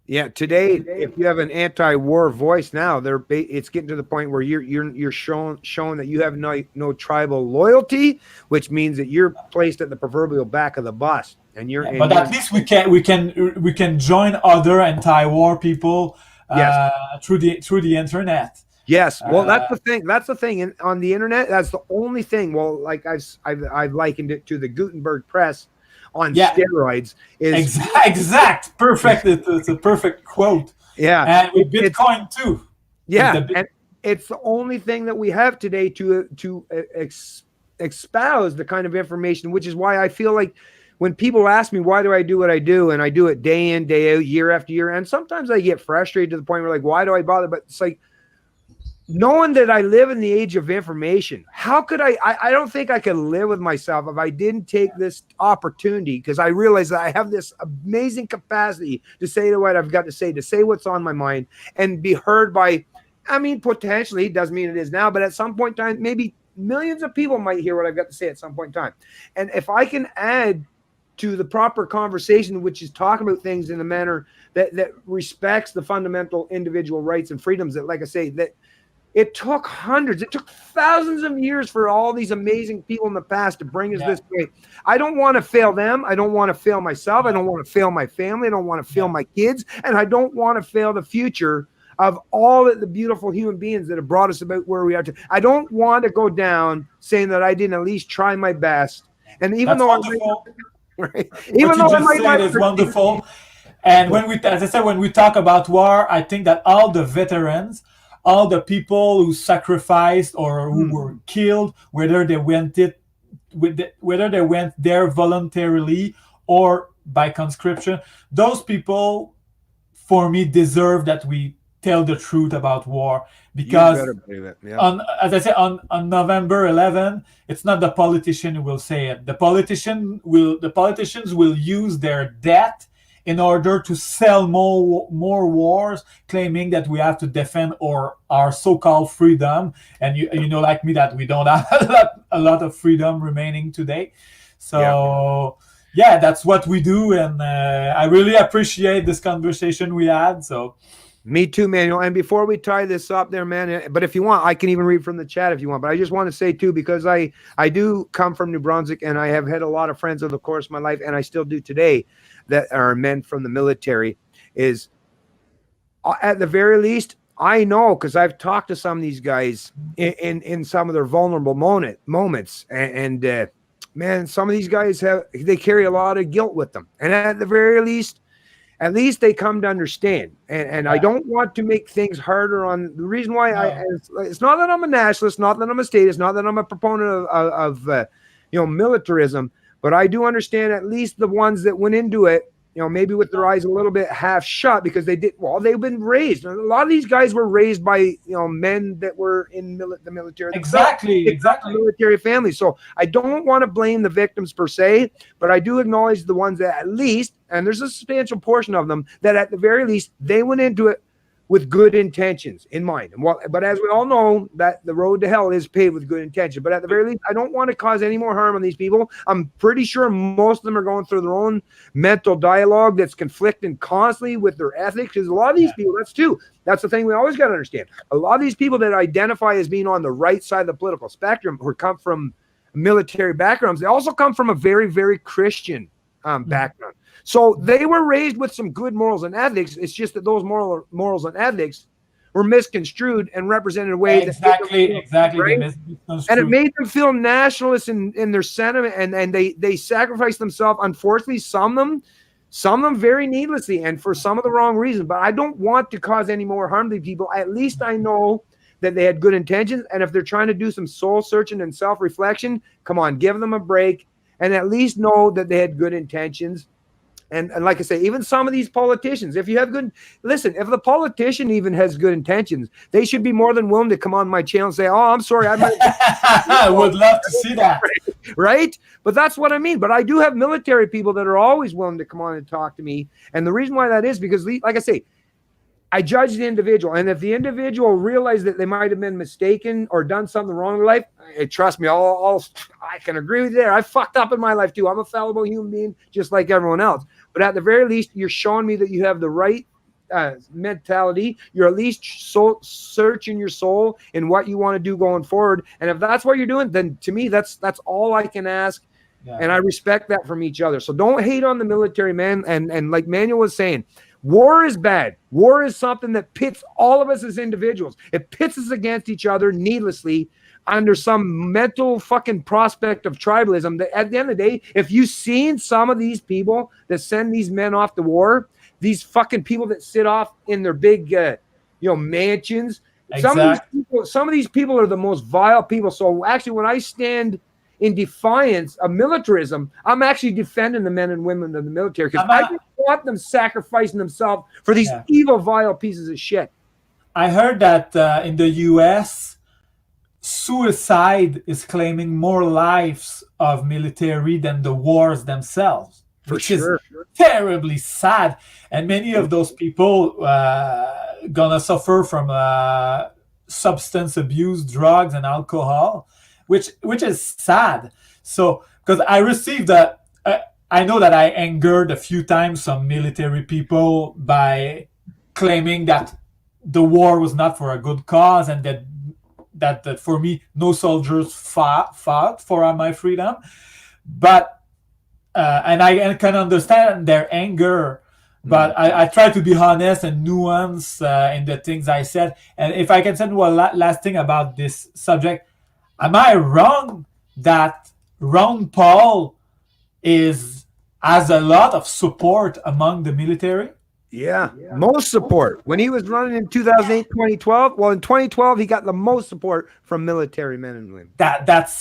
Yeah, today, if you have an anti-war voice now, it's getting to the point where you're showing that you have no tribal loyalty, which means that you're placed at the proverbial back of the bus, and you're. But at least we can join other anti-war people through the internet. Yes, well, that's the thing. That's the thing. And on the internet, that's the only thing. Well, like I've likened it to the Gutenberg press on steroids. Is exact perfect. It's a perfect quote. Yeah, and with Bitcoin too. Yeah, and it's the only thing that we have today to espouse the kind of information, which is why I feel like when people ask me why do I do what I do, and I do it day in, day out, year after year, and sometimes I get frustrated to the point where like, why do I bother? But it's like, knowing that I live in the age of information, how could I don't think I could live with myself if I didn't take this opportunity, because I realize that I have this amazing capacity to say what I've got to say what's on my mind, and be heard by, I mean, potentially, it doesn't mean it is now, but at some point in time, maybe millions of people might hear what I've got to say at some point in time. And if I can add to the proper conversation, which is talking about things in a manner that respects the fundamental individual rights and freedoms, that, like I say, that it took thousands of years for all these amazing people in the past to bring us this way. I don't want to fail them. I don't want to fail myself. I don't want to fail my family. I don't want to fail my kids. And I don't want to fail the future of all of the beautiful human beings that have brought us about where we are today. I don't want to go down saying that I didn't at least try my best. And even though it is wonderful. And as I said, when we talk about war, I think that all the veterans, all the people who sacrificed or who were killed, whether they went there voluntarily or by conscription, those people, for me, deserve that we tell the truth about war. Because as I said, on November 11, it's not the politician who will say it. The politicians will use their debt in order to sell more wars, claiming that we have to defend our so-called freedom. And you know, like me, that we don't have a lot of freedom remaining today. So that's what we do, and I really appreciate this conversation we had. So. Me too, Manuel. And before we tie this up there, man, but if you want, I can even read from the chat if you want. But I just want to say too, because I do come from New Brunswick, and I have had a lot of friends over the course of my life, and I still do today, that are men from the military. Is at the very least, I know, because I've talked to some of these guys in some of their vulnerable moments, and man, some of these guys they carry a lot of guilt with them, and at the very least. At least they come to understand, and I don't want to make things harder on the reason why. It's not that I'm a nationalist, not that I'm a statist, not that I'm a proponent of militarism, but I do understand at least the ones that went into it, maybe with their eyes a little bit half shut, because they've been raised. A lot of these guys were raised by men that were in the military. Exactly. Military families. So I don't want to blame the victims per se, but I do acknowledge the ones that at least, and there's a substantial portion of them, that at the very least they went into it with good intentions in mind. But as we all know, that the road to hell is paved with good intention. But at the very least, I don't want to cause any more harm on these people. I'm pretty sure most of them are going through their own mental dialogue that's conflicting constantly with their ethics. Because a lot of these people, that's the thing we always got to understand. A lot of these people that identify as being on the right side of the political spectrum, who come from military backgrounds, they also come from a very, very Christian background. So they were raised with some good morals and ethics. It's just that those morals and ethics were misconstrued and represented in a way exactly. Right? And it made them feel nationalists in their sentiment, and they sacrificed themselves. Unfortunately, some of them very needlessly and for some of the wrong reasons. But I don't want to cause any more harm to these people. At least I know that they had good intentions, and if they're trying to do some soul searching and self-reflection, come on, give them a break, and at least know that they had good intentions. And like I say, even some of these politicians, if the politician even has good intentions, they should be more than willing to come on my channel and say, "Oh, I'm sorry, I would love to see that." Right? But that's what I mean. But I do have military people that are always willing to come on and talk to me. And the reason why that is because, like I say, I judge the individual, and if the individual realized that they might have been mistaken or done something wrong in life, trust me, I can agree with you there. I fucked up in my life too. I'm a fallible human being, just like everyone else. But at the very least, you're showing me that you have the right mentality. You're at least searching your soul in what you want to do going forward. And if that's what you're doing, then to me, that's all I can ask. Yeah. And I respect that from each other. So don't hate on the military, man. And like Manuel was saying, war is bad. War is something that pits all of us as individuals. It pits us against each other needlessly under some mental fucking prospect of tribalism. That at the end of the day, if you've seen some of these people that send these men off to war, these fucking people that sit off in their big, mansions. Exactly. Some of these people are the most vile people. So actually, when I stand in defiance of militarism, I'm actually defending the men and women of the military because I don't want them sacrificing themselves for these evil, vile pieces of shit. I heard that in the U.S., suicide is claiming more lives of military than the wars themselves, which is terribly sad. And many of those people gonna suffer from substance abuse, drugs, and alcohol, which is sad. So, because I received I know that I angered a few times some military people by claiming that the war was not for a good cause and that for me, no soldiers fought for my freedom. But, and I can understand their anger, but I try to be honest and nuanced in the things I said. And if I can say one last thing about this subject, am I wrong that Ron Paul has a lot of support among the military? Yeah, most support. When he was running in 2008, 2012, well, in 2012, he got the most support from military men and women. That's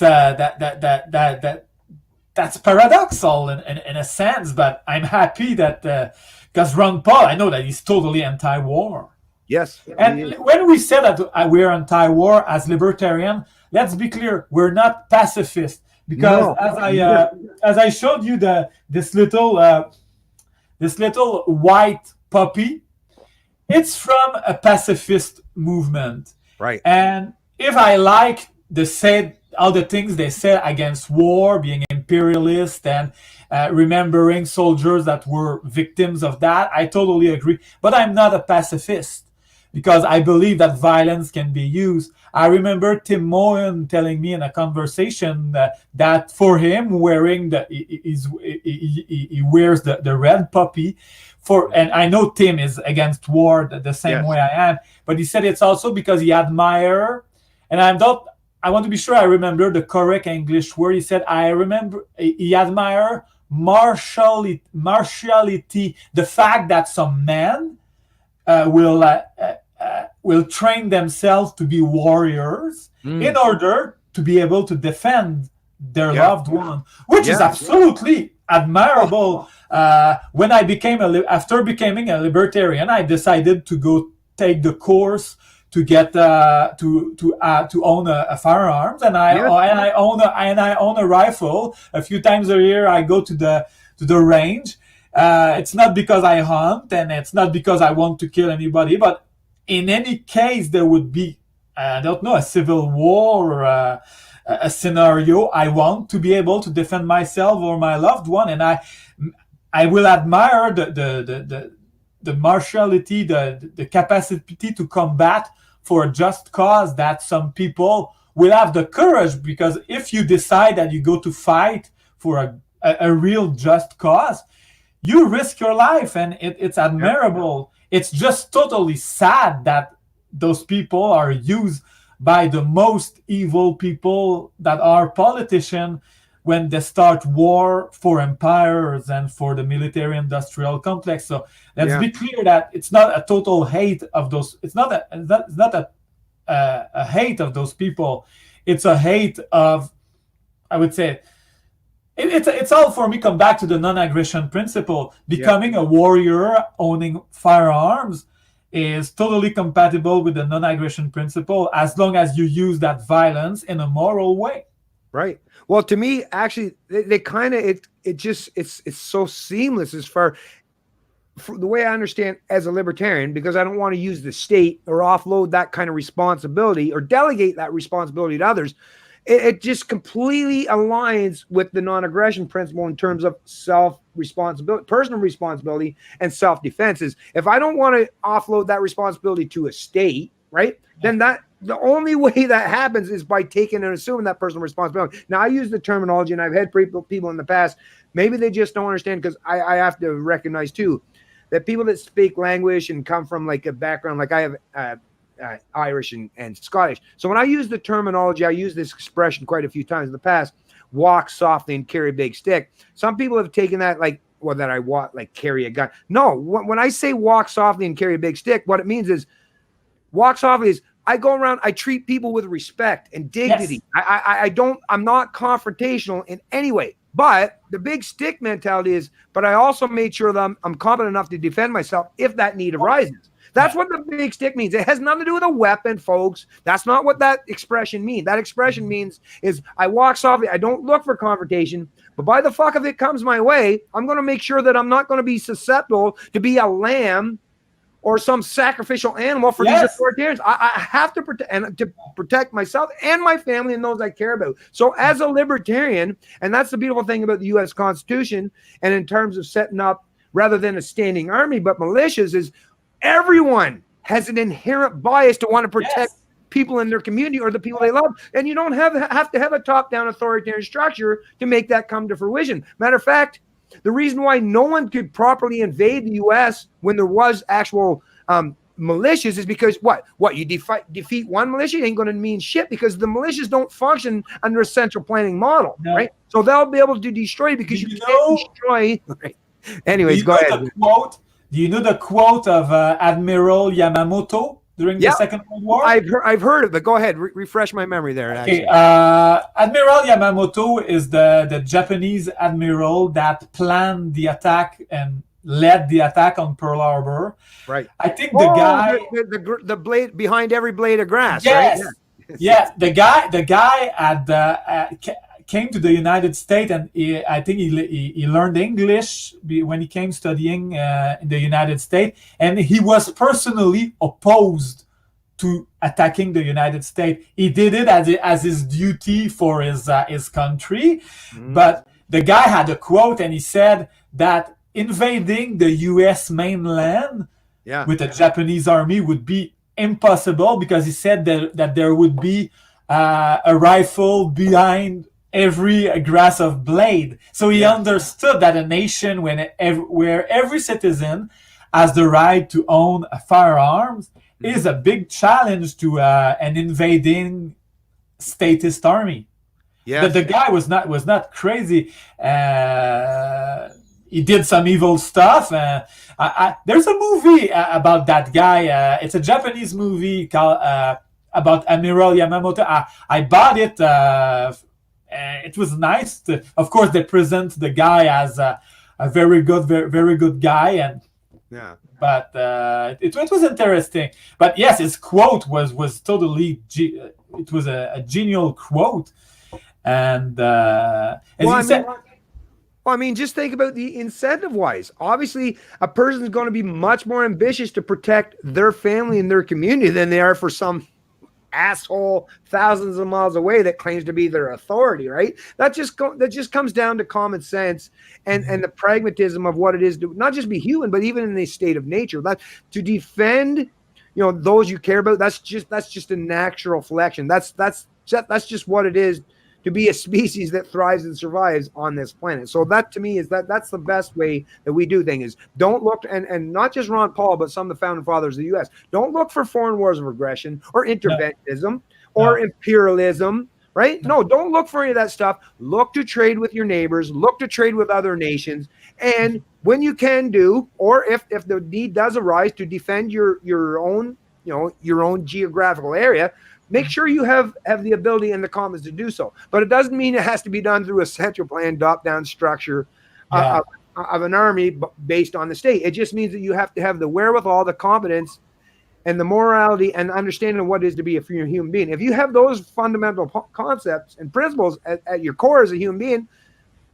paradoxal in a sense, but I'm happy that because Ron Paul, I know that he's totally anti-war. Yes. And when we say that we're anti-war as libertarian, let's be clear, we're not pacifist. Because as I showed you this little white puppy, it's from a pacifist movement. Right. And if I like all the things they said against war, being imperialist and remembering soldiers that were victims of that, I totally agree. But I'm not a pacifist because I believe that violence can be used. I remember Tim Moen telling me in a conversation that for him wearing he wears the red puppy and I know Tim is against war the same way I am, but he said it's also because he admire, and I want to be sure I remember the correct English word. He said he admire martiality, the fact that some men will train themselves to be warriors in order to be able to defend their loved one, which is absolutely admirable. When I after becoming a libertarian, I decided to go take the course to get to own a firearms, and I own a rifle. A few times a year, I go to the range. It's not because I hunt, and it's not because I want to kill anybody, but in any case, there would be, I don't know, a civil war or a scenario. I want to be able to defend myself or my loved one, and I will admire the martiality, the capacity to combat for a just cause that some people will have the courage, because if you decide that you go to fight for a real just cause, you risk your life, and it's admirable. It's just totally sad that those people are used by the most evil people that are politicians when they start war for empires and for the military-industrial complex. So let's be clear that it's not a total hate of those. It's not a hate of those people. It's a hate of, I would say, it's all for me come back to the non-aggression principle. Becoming a warrior, owning firearms is totally compatible with the non-aggression principle as long as you use that violence in a moral way. Right. Well, to me, actually, they kind of it's so seamless as far the way I understand as a libertarian, because I don't want to use the state or offload that kind of responsibility or delegate that responsibility to others, it just completely aligns with the non-aggression principle in terms of self-responsibility, personal responsibility, and self-defense. Is if I don't want to offload that responsibility to a state, right? Then the only way that happens is by taking and assuming that personal responsibility. Now, I use the terminology, and I've had people in the past, maybe they just don't understand, because I have to recognize too that people that speak language and come from like a background, like I have Irish and Scottish. So when I use the terminology, I use this expression quite a few times in the past, walk softly and carry a big stick. Some people have taken that like, well, that I walk like carry a gun. No, when I say walk softly and carry a big stick, what it means is walk softly is I go around, I treat people with respect and dignity. Yes. I'm not confrontational in any way. But the big stick mentality is, but I also made sure that I'm competent enough to defend myself if that need arises. That's what the big stick means. It has nothing to do with a weapon, folks. That's not what that expression means. That expression means is I walk softly. I don't look for confrontation, but by the fuck if it comes my way, I'm going to make sure that I'm not going to be susceptible to be a lamb or some sacrificial animal for these authoritarians. I have to protect myself and my family and those I care about. So as a libertarian, and that's the beautiful thing about the U.S. Constitution, and in terms of setting up, rather than a standing army, but militias, is everyone has an inherent bias to want to protect people in their community or the people they love. And you don't have to have a top-down authoritarian structure to make that come to fruition. Matter of fact, the reason why no one could properly invade the U.S. when there was actual militias is because what you defeat one militia ain't going to mean shit, because the militias don't function under a central planning model, right? So they'll be able to destroy because you can't destroy. Right? Anyways, go ahead. Do you know the quote of Admiral Yamamoto during the Second World War? I've heard of it. Go ahead, refresh my memory there. Okay, Admiral Yamamoto is the Japanese admiral that planned the attack and led the attack on Pearl Harbor. Right. I think the guy, the blade behind every blade of grass. Yes. Right? Yes. The guy came to the United States, and I think he learned English when he came studying in the United States, and he was personally opposed to attacking the United States. He did it as his duty for his country. But the guy had a quote, and he said that invading the U.S. mainland with a Japanese army would be impossible, because he said that there would be a rifle behind every grass of blade. So he understood that a nation where every citizen has the right to own a firearms is a big challenge to an invading statist army. Yeah, the guy was not crazy. He did some evil stuff. There's a movie about that guy. It's a Japanese movie called about Admiral Yamamoto. I bought it. It was nice. Of course, they present the guy as a very good guy, and but it was interesting. But yes, his quote was totally. It was a genial quote, and I mean, just think about the incentive-wise. Obviously, a person is going to be much more ambitious to protect their family and their community than they are for some asshole thousands of miles away that claims to be their authority, right? That just comes down to common sense and the pragmatism of what it is to not just be human, but even in the state of nature. That to defend, those you care about. That's just a natural flexion. That's just what it is to be a species that thrives and survives on this planet. So that to me is that's the best way that we do things. Is don't look, and not just Ron Paul, but some of the founding fathers of the U.S. Don't look for foreign wars of aggression or interventionism or imperialism, right? No, don't look for any of that stuff. Look to trade with your neighbors. Look to trade with other nations. And when you can do, or if the need does arise to defend your own, your own geographical area, make sure you have the ability and the commons to do so. But it doesn't mean it has to be done through a central plan, top-down structure of an army based on the state. It just means that you have to have the wherewithal, the competence, and the morality and understanding of what it is to be a human being. If you have those fundamental concepts and principles at your core as a human being,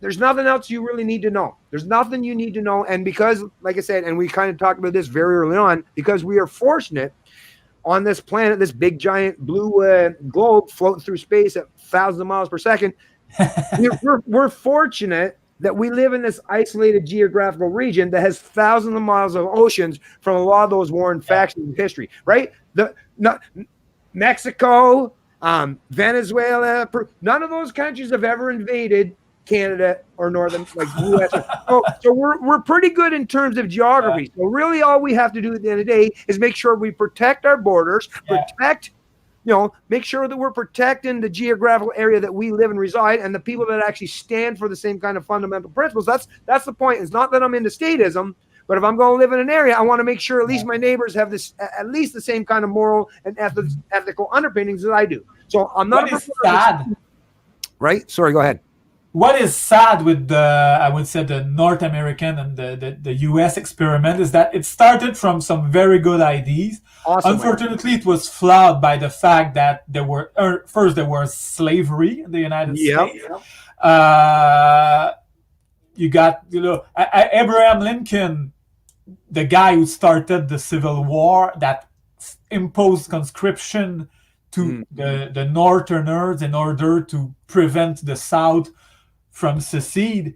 there's nothing else you really need to know. There's nothing you need to know. And because, like I said, and we kind of talked about this very early on, because we are fortunate on this planet, this big giant blue globe floating through space at thousands of miles per second, we're fortunate that we live in this isolated geographical region that has thousands of miles of oceans from a lot of those warring factions in history, right? Mexico, Venezuela, none of those countries have ever invaded Canada or northern, like U.S. So we're pretty good in terms of geography. So really all we have to do at the end of the day is make sure we protect our borders, make sure that we're protecting the geographical area that we live and reside, and the people that actually stand for the same kind of fundamental principles. That's the point. It's not that I'm into statism, but if I'm going to live in an area, I want to make sure at least my neighbors have at least the same kind of moral and ethical underpinnings that I do. So I'm not. What is sad? Right? Sorry, go ahead. What is sad with I would say the North American and the US experiment is that it started from some very good ideas. Awesome. Unfortunately, it was flawed by the fact that there was slavery in the United States. You got, Abraham Lincoln, the guy who started the Civil War that imposed conscription to the Northerners in order to prevent the South from secede,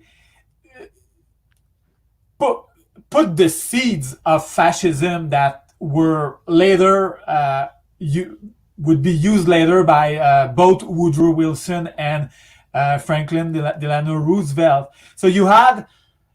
put the seeds of fascism that were later would be used later by both Woodrow Wilson and Franklin Delano Roosevelt. So you had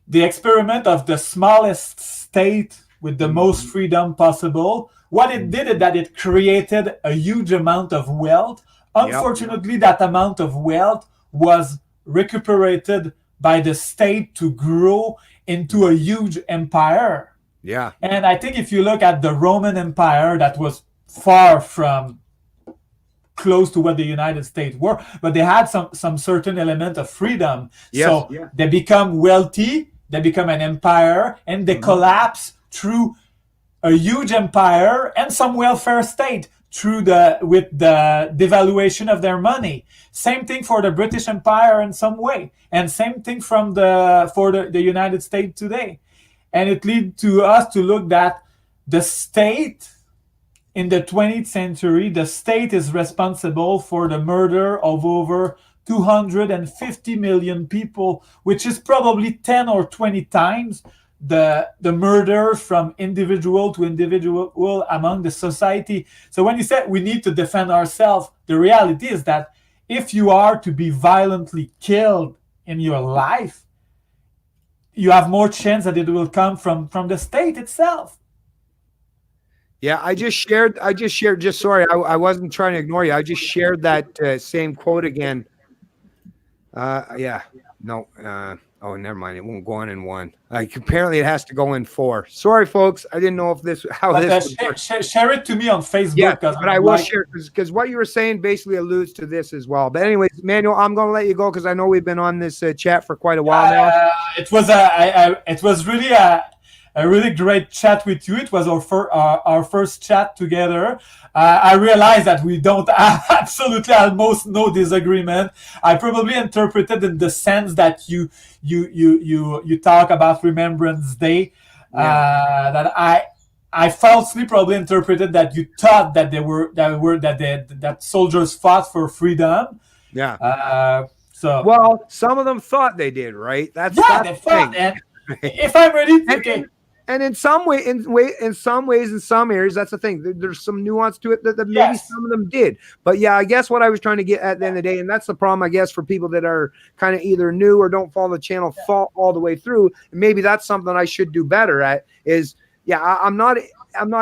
the experiment of the smallest state with the most freedom possible. What it did is that it created a huge amount of wealth. Unfortunately, that amount of wealth was recuperated by the state to grow into a huge empire. Yeah. And I think if you look at the Roman Empire, that was far from close to what the United States were, but they had some certain element of freedom. Yes. So they become wealthy, they become an empire, and they collapse through a huge empire and some welfare state with the devaluation of their money. Same thing for the British Empire in some way, and same thing for the United States today. And it leads to us to look at the state in the 20th century. The state is responsible for the murder of over 250 million people, which is probably 10 or 20 times the murder from individual to individual among the society. So when you say we need to defend ourselves, the reality is that if you are to be violently killed in your life, you have more chance that it will come from the state itself. Yeah, I just shared, sorry, I wasn't trying to ignore you. I just shared that same quote again. Oh, never mind. It won't go on in one. Apparently, it has to go in 4. Sorry, folks. I didn't know if this share it to me on Facebook. Yeah, but I will share because what you were saying basically alludes to this as well. But anyways, Manuel, I'm going to let you go because I know we've been on this chat for quite a while now. It was really a really great chat with you. It was our first chat together. I realized that we don't have absolutely almost no disagreement. I probably interpreted in the sense that you talk about Remembrance Day, that I falsely probably interpreted that you thought that that soldiers fought for freedom. Yeah. Well, some of them thought they did, right? They fought. And if I'm ready, okay. And in some ways, in some areas, that's the thing. There's some nuance to it that maybe some of them did. But yeah, I guess what I was trying to get at the end of the day, and that's the problem, I guess, for people that are kind of either new or don't follow the channel all the way through. And maybe that's something I should do better at. I'm not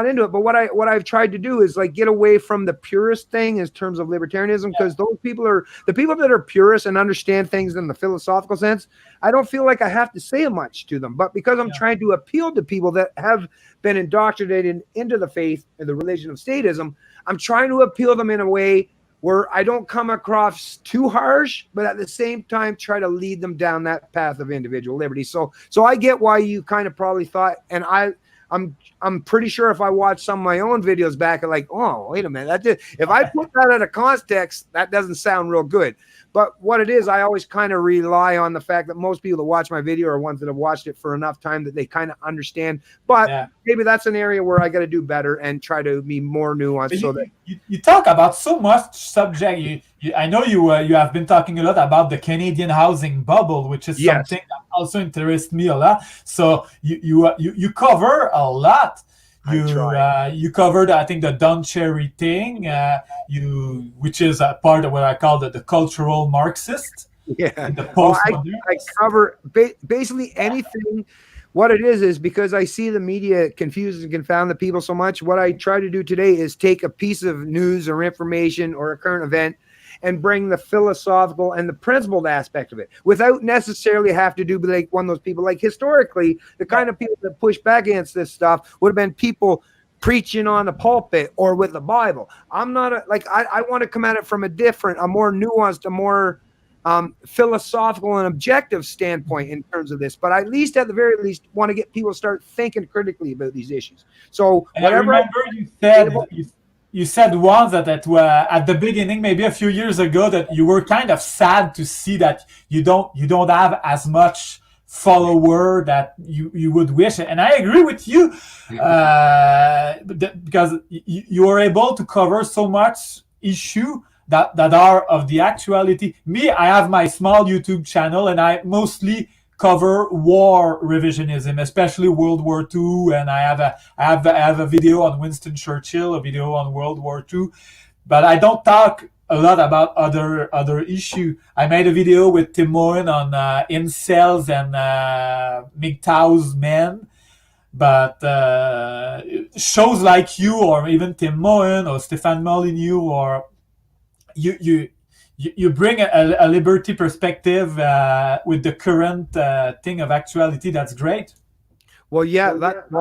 into it. But what I've tried to do is like get away from the purist thing in terms of libertarianism, because those people are the people that are purists and understand things in the philosophical sense. I don't feel like I have to say much to them, but because I'm trying to appeal to people that have been indoctrinated into the faith and the religion of statism, I'm trying to appeal them in a way where I don't come across too harsh, but at the same time try to lead them down that path of individual liberty. So I get why you kind of probably thought, and I I'm pretty sure if I watch some of my own videos back, I'm like, oh, wait a minute, if I put that in a context, that doesn't sound real good. But what it is, I always kind of rely on the fact that most people that watch my video are ones that have watched it for enough time that they kind of understand. But maybe that's an area where I got to do better and try to be more nuanced. So that you talk about so much subject. I know you have been talking a lot about the Canadian housing bubble, which is something that also interests me a lot. So you cover a lot. You covered, I think, the Don Cherry thing, which is a part of what I call the cultural Marxist. Yeah, the postmodern. I cover basically anything. What it is because I see the media confuses and confound the people so much. What I try to do today is take a piece of news or information or a current event and bring the philosophical and the principled aspect of it without necessarily have to do like one of those people. Like historically, the kind of people that push back against this stuff would have been people preaching on the pulpit or with the Bible. I'm not I want to come at it from a more nuanced, a more philosophical and objective standpoint in terms of this, but at very least want to get people to start thinking critically about these issues. So whatever I remember you said once that at the beginning, maybe a few years ago, that you were kind of sad to see that you don't have as much follower that you would wish, and I agree with you because you are able to cover so much issue that are of the actuality. Me, I have my small YouTube channel, and I mostly cover war revisionism, especially World War II, and I have a video on Winston Churchill, a video on World War II, but I don't talk a lot about other issue. I made a video with Tim Moen on incels and MGTOW's men, but shows like you, or even Tim Moen or Stéphane Molyneux, or you bring a liberty perspective with the current thing of actuality. That's great. Well, yeah, Stéphane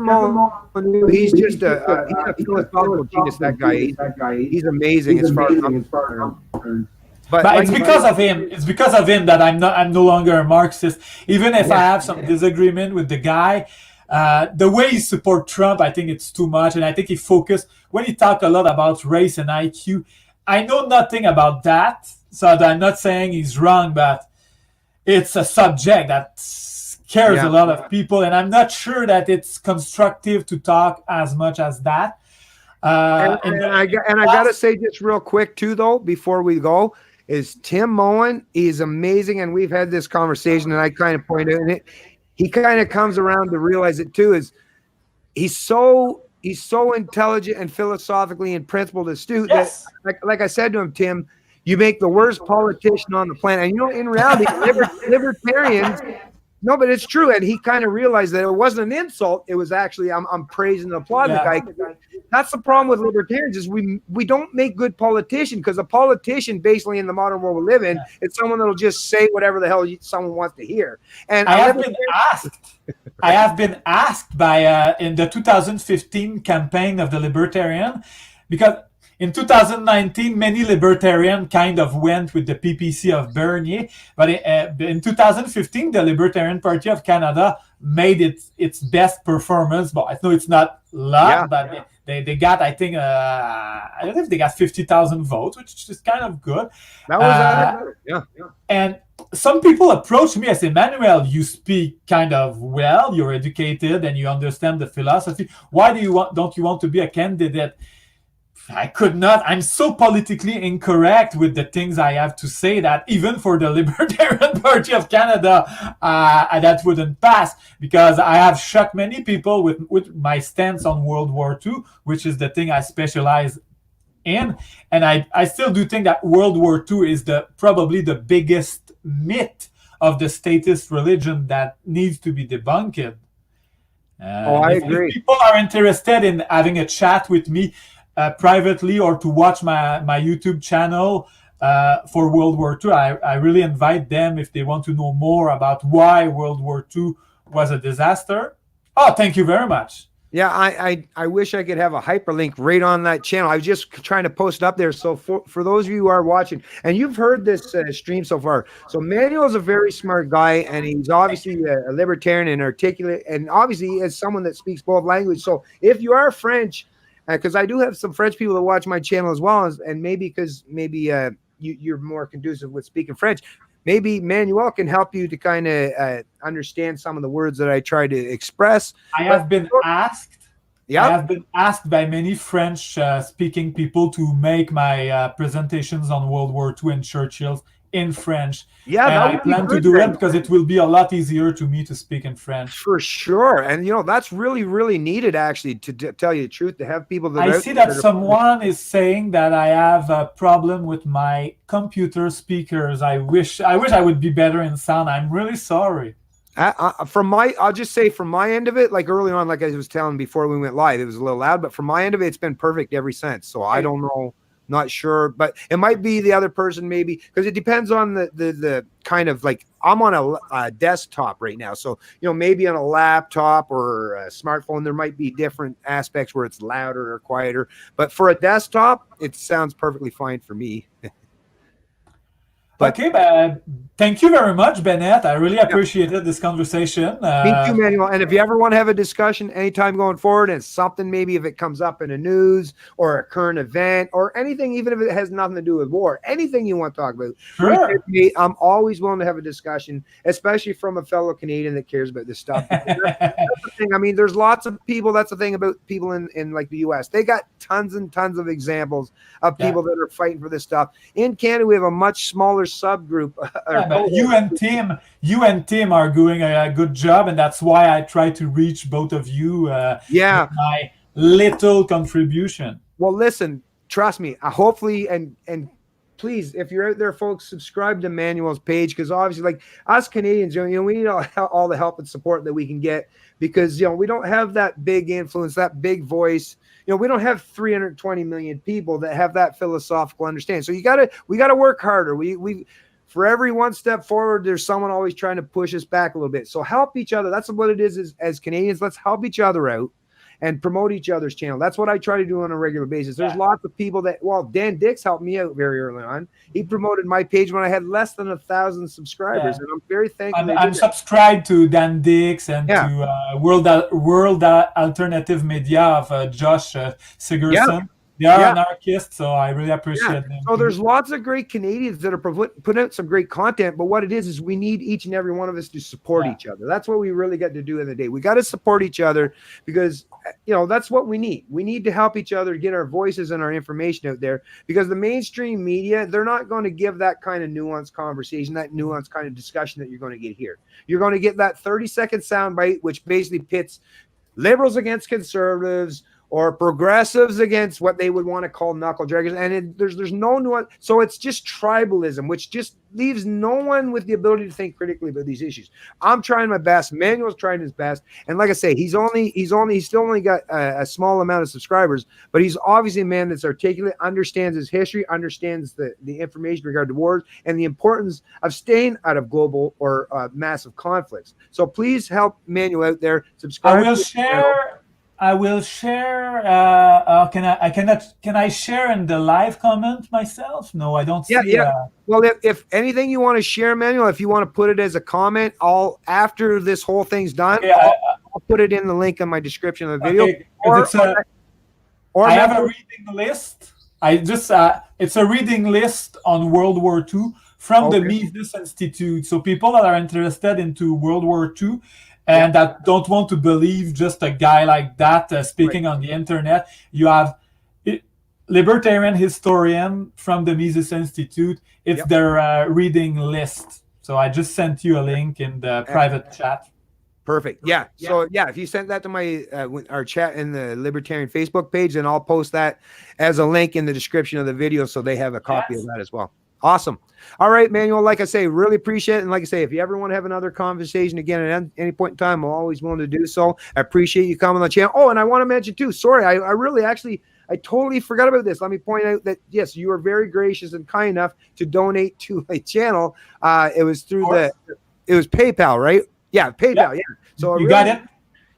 Molyneux, he's just a philosophical genius. That guy, he's amazing as far as I'm concerned. But it's because of him. It's because of him that I'm no longer a Marxist. Even if I have some disagreement with the guy, the way he supports Trump, I think it's too much. And I think when he talked a lot about race and IQ, I know nothing about that, so I'm not saying he's wrong, but it's a subject that scares a lot of people, and I'm not sure that it's constructive to talk as much as that. And I gotta say just real quick too, though, before we go, is Tim Moen is amazing, and we've had this conversation, and I kind of pointed out, and he kind of comes around to realize it too. Is he's so intelligent and philosophically and principled astute that, like I said to him, Tim, you make the worst politician on the planet. And in reality, libertarians. No, but it's true, and he kind of realized that it wasn't an insult. It was actually I'm praising and applauding the guy. That's the problem with libertarians is we don't make good politicians, because a politician, basically in the modern world we live in, is someone that'll just say whatever the hell someone wants to hear. And I have been asked by in the 2015 campaign of the Libertarian, because in 2019, many libertarians kind of went with the PPC of Bernier, but in 2015, the Libertarian Party of Canada made its best performance. But I know it's not a lot, but they got, I think, I don't know if they got 50,000 votes, which is kind of good. That was And some people approach me and say, Manuel, you speak kind of well, you're educated, and you understand the philosophy. Why don't you want to be a candidate? I could not. I'm so politically incorrect with the things I have to say that even for the Libertarian Party of Canada, that wouldn't pass, because I have shocked many people with my stance on World War II, which is the thing I specialize in. And I still do think that World War II is probably the biggest myth of the statist religion that needs to be debunked. I agree. If people are interested in having a chat with me, privately, or to watch my YouTube channel for World War II, I really invite them if they want to know more about why World War II was a disaster. Oh, thank you very much. Yeah, I wish I could have a hyperlink right on that channel. I was just trying to post it up there. So for those of you who are watching, and you've heard this stream so far, so Manuel is a very smart guy, and he's obviously a libertarian and articulate, and obviously he is someone that speaks both languages. So if you are French, because I do have some French people that watch my channel as well, and maybe because you're more conducive with speaking French. Maybe Manuel can help you to kind of understand some of the words that I try to express. I have been asked. Yeah, I have been asked by many French-speaking people to make my presentations on World War II and Churchill in French. Yeah, and I plan to do it because it will be a lot easier to me to speak in French. For sure. And, that's really, really needed, actually, to tell you the truth, to have people that I see that someone is saying that I have a problem with my computer speakers. I wish I would be better in sound. I'm really sorry. I'll just say from my end of it, like early on, like I was telling before we went live, it was a little loud, but from my end of it, it's been perfect ever since. So I don't know. Not sure, but it might be the other person, maybe, because it depends on the kind of, like, I'm on a desktop right now, so maybe on a laptop or a smartphone there might be different aspects where it's louder or quieter, but for a desktop it sounds perfectly fine for me. Okay, but thank you very much, Bennett. I really appreciated this conversation. Me too, Manuel. And if you ever want to have a discussion anytime going forward, and something, maybe if it comes up in the news or a current event or anything, even if it has nothing to do with war, anything you want to talk about, sure. I'm always willing to have a discussion, especially from a fellow Canadian that cares about this stuff. That's the thing. I mean, there's lots of people. That's the thing about people in like the U.S. They got tons and tons of examples of people that are fighting for this stuff. In Canada, we have a much smaller subgroup. But you and Tim are doing a good job, and that's why I try to reach both of you with my little contribution. Well, listen, trust me, hopefully, and please, if you're out there, folks, subscribe to Manuel's page, because obviously, like us Canadians, we need all the help and support that we can get, because we don't have that big influence, that big voice. We don't have 320 million people that have that philosophical understanding. So we gotta work harder. We for every one step forward, there's someone always trying to push us back a little bit. So help each other. That's what it is as Canadians. Let's help each other out and promote each other's channel. That's what I try to do on a regular basis. There's lots of people Dan Dix helped me out very early on. He promoted my page when I had less than 1,000 subscribers, and I'm very thankful. I'm subscribed to Dan Dix and to World Alternative Media of Josh Sigurdsson. They are anarchists, so I really appreciate them. So there's lots of great Canadians that are putting out some great content, but what it is we need each and every one of us to support each other. That's what we really got to do in the day. We got to support each other, because that's what we need. We need to help each other get our voices and our information out there, because the mainstream media, they're not going to give that kind of nuanced conversation, that nuanced kind of discussion that you're going to get here. You're going to get that 30-second soundbite, which basically pits liberals against conservatives, or progressives against what they would want to call knuckle draggers, and there's no nuance. So it's just tribalism, which just leaves no one with the ability to think critically about these issues. I'm trying my best. Manuel's trying his best, and like I say, he's still only got a small amount of subscribers, but he's obviously a man that's articulate, understands his history, understands the information regarding wars and the importance of staying out of global or massive conflicts. So please help Manuel out there. Subscribe. I will share. Can I share in the live comment myself? No, I don't see. Well, if anything you want to share, Manuel, if you want to put it as a comment, after this whole thing's done, I'll put it in the link in my description of the video. I have a reading list. It's a reading list on World War II from the Mises Institute. So people that are interested into World War II. And that don't want to believe just a guy like that speaking on the internet. You have Libertarian historian from the Mises Institute. It's their reading list. So I just sent you a link in the private chat. Perfect. Yeah. So if you sent that to my our chat in the Libertarian Facebook page, then I'll post that as a link in the description of the video, so they have a copy of that as well. Awesome. All right, Manuel, like I say, really appreciate it. And like I say, if you ever want to have another conversation again at any point in time, I'm always willing to do so. I appreciate you coming on the channel. Oh, and I want to mention too, sorry, I totally forgot about this. Let me point out that, yes, you were very gracious and kind enough to donate to my channel. It was through it was PayPal, right? Yeah, PayPal. Yeah. So you got it?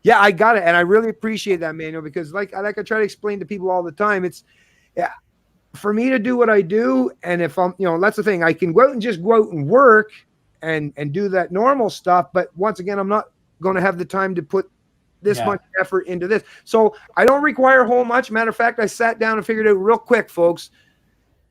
Yeah, I got it, and I really appreciate that, Manuel, because like I try to explain to people all the time, it's yeah, for me to do what I do, and if I'm, that's the thing, I can go out and work and do that normal stuff, but once again, I'm not going to have the time to put this much effort into this. So I don't require a whole much. Matter of fact, I sat down and figured out real quick, folks.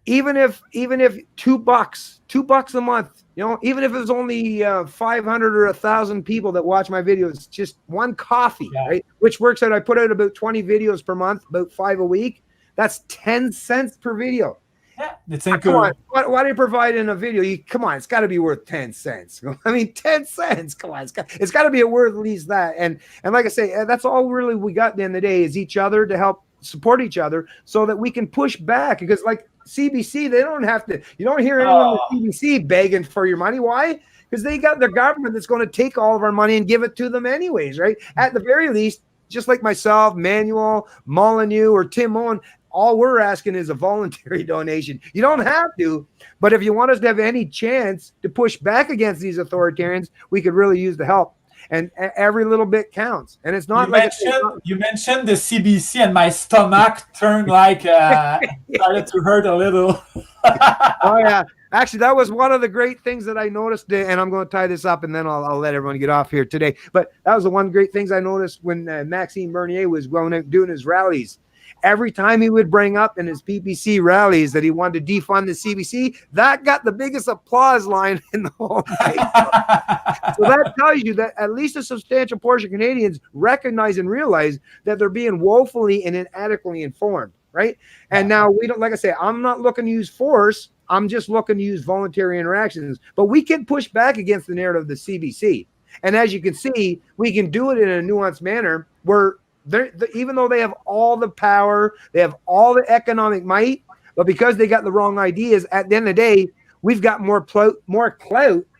Even if $2 a month, even if it was only 500 or 1,000 people that watch my videos, just one coffee, right? Which works out. I put out about 20 videos per month, about 5 a week. That's 10 cents per video. Yeah, it's come on. Why do you provide in a video? Come on, it's got to be worth 10 cents. I mean, 10 cents. Come on, it's got to be worth at least that. And like I say, that's all really we got at the end of the day is each other to help support each other so that we can push back. Because like CBC, they don't have to. You don't hear anyone with CBC begging for your money. Why? Because they got their government that's going to take all of our money and give it to them anyways, right? At the very least, just like myself, Manuel, Molyneux, or Tim Owen, all we're asking is a voluntary donation. You don't have to, but if you want us to have any chance to push back against these authoritarians, we could really use the help. And every little bit counts. And it's not you mentioned the CBC, and my stomach turned like started to hurt a little. Oh yeah, actually, that was one of the great things that I noticed. And I'm going to tie this up, and then I'll let everyone get off here today. But that was the one great things I noticed when Maxime Bernier was going out doing his rallies. Every time he would bring up in his PPC rallies that he wanted to defund the CBC, that got the biggest applause line in the whole night. So that tells you that at least a substantial portion of Canadians recognize and realize that they're being woefully and inadequately informed, right? And now we don't, like I say, I'm not looking to use force. I'm just looking to use voluntary interactions. But we can push back against the narrative of the CBC. And as you can see, we can do it in a nuanced manner where even though they have all the power, they have all the economic might, but because they got the wrong ideas, at the end of the day, we've got more clout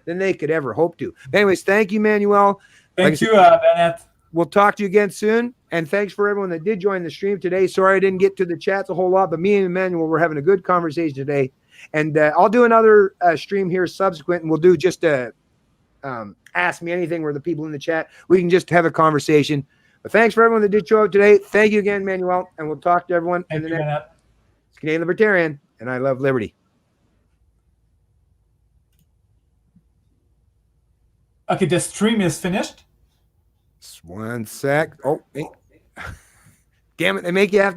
than they could ever hope to. Anyways, thank you, Manuel. Thank you, Bennett. We'll talk to you again soon. And thanks for everyone that did join the stream today. Sorry I didn't get to the chats a whole lot, but me and Emmanuel were having a good conversation today. And I'll do another stream here subsequent, and we'll do just a ask me anything where the people in the chat, we can just have a conversation. But thanks for everyone that did show up today. Thank you again, Manuel. And we'll talk to everyone in the next. It's Canadian Libertarian, and I love liberty. Okay, the stream is finished. Just one sec. Oh, hey. Damn it. They make you have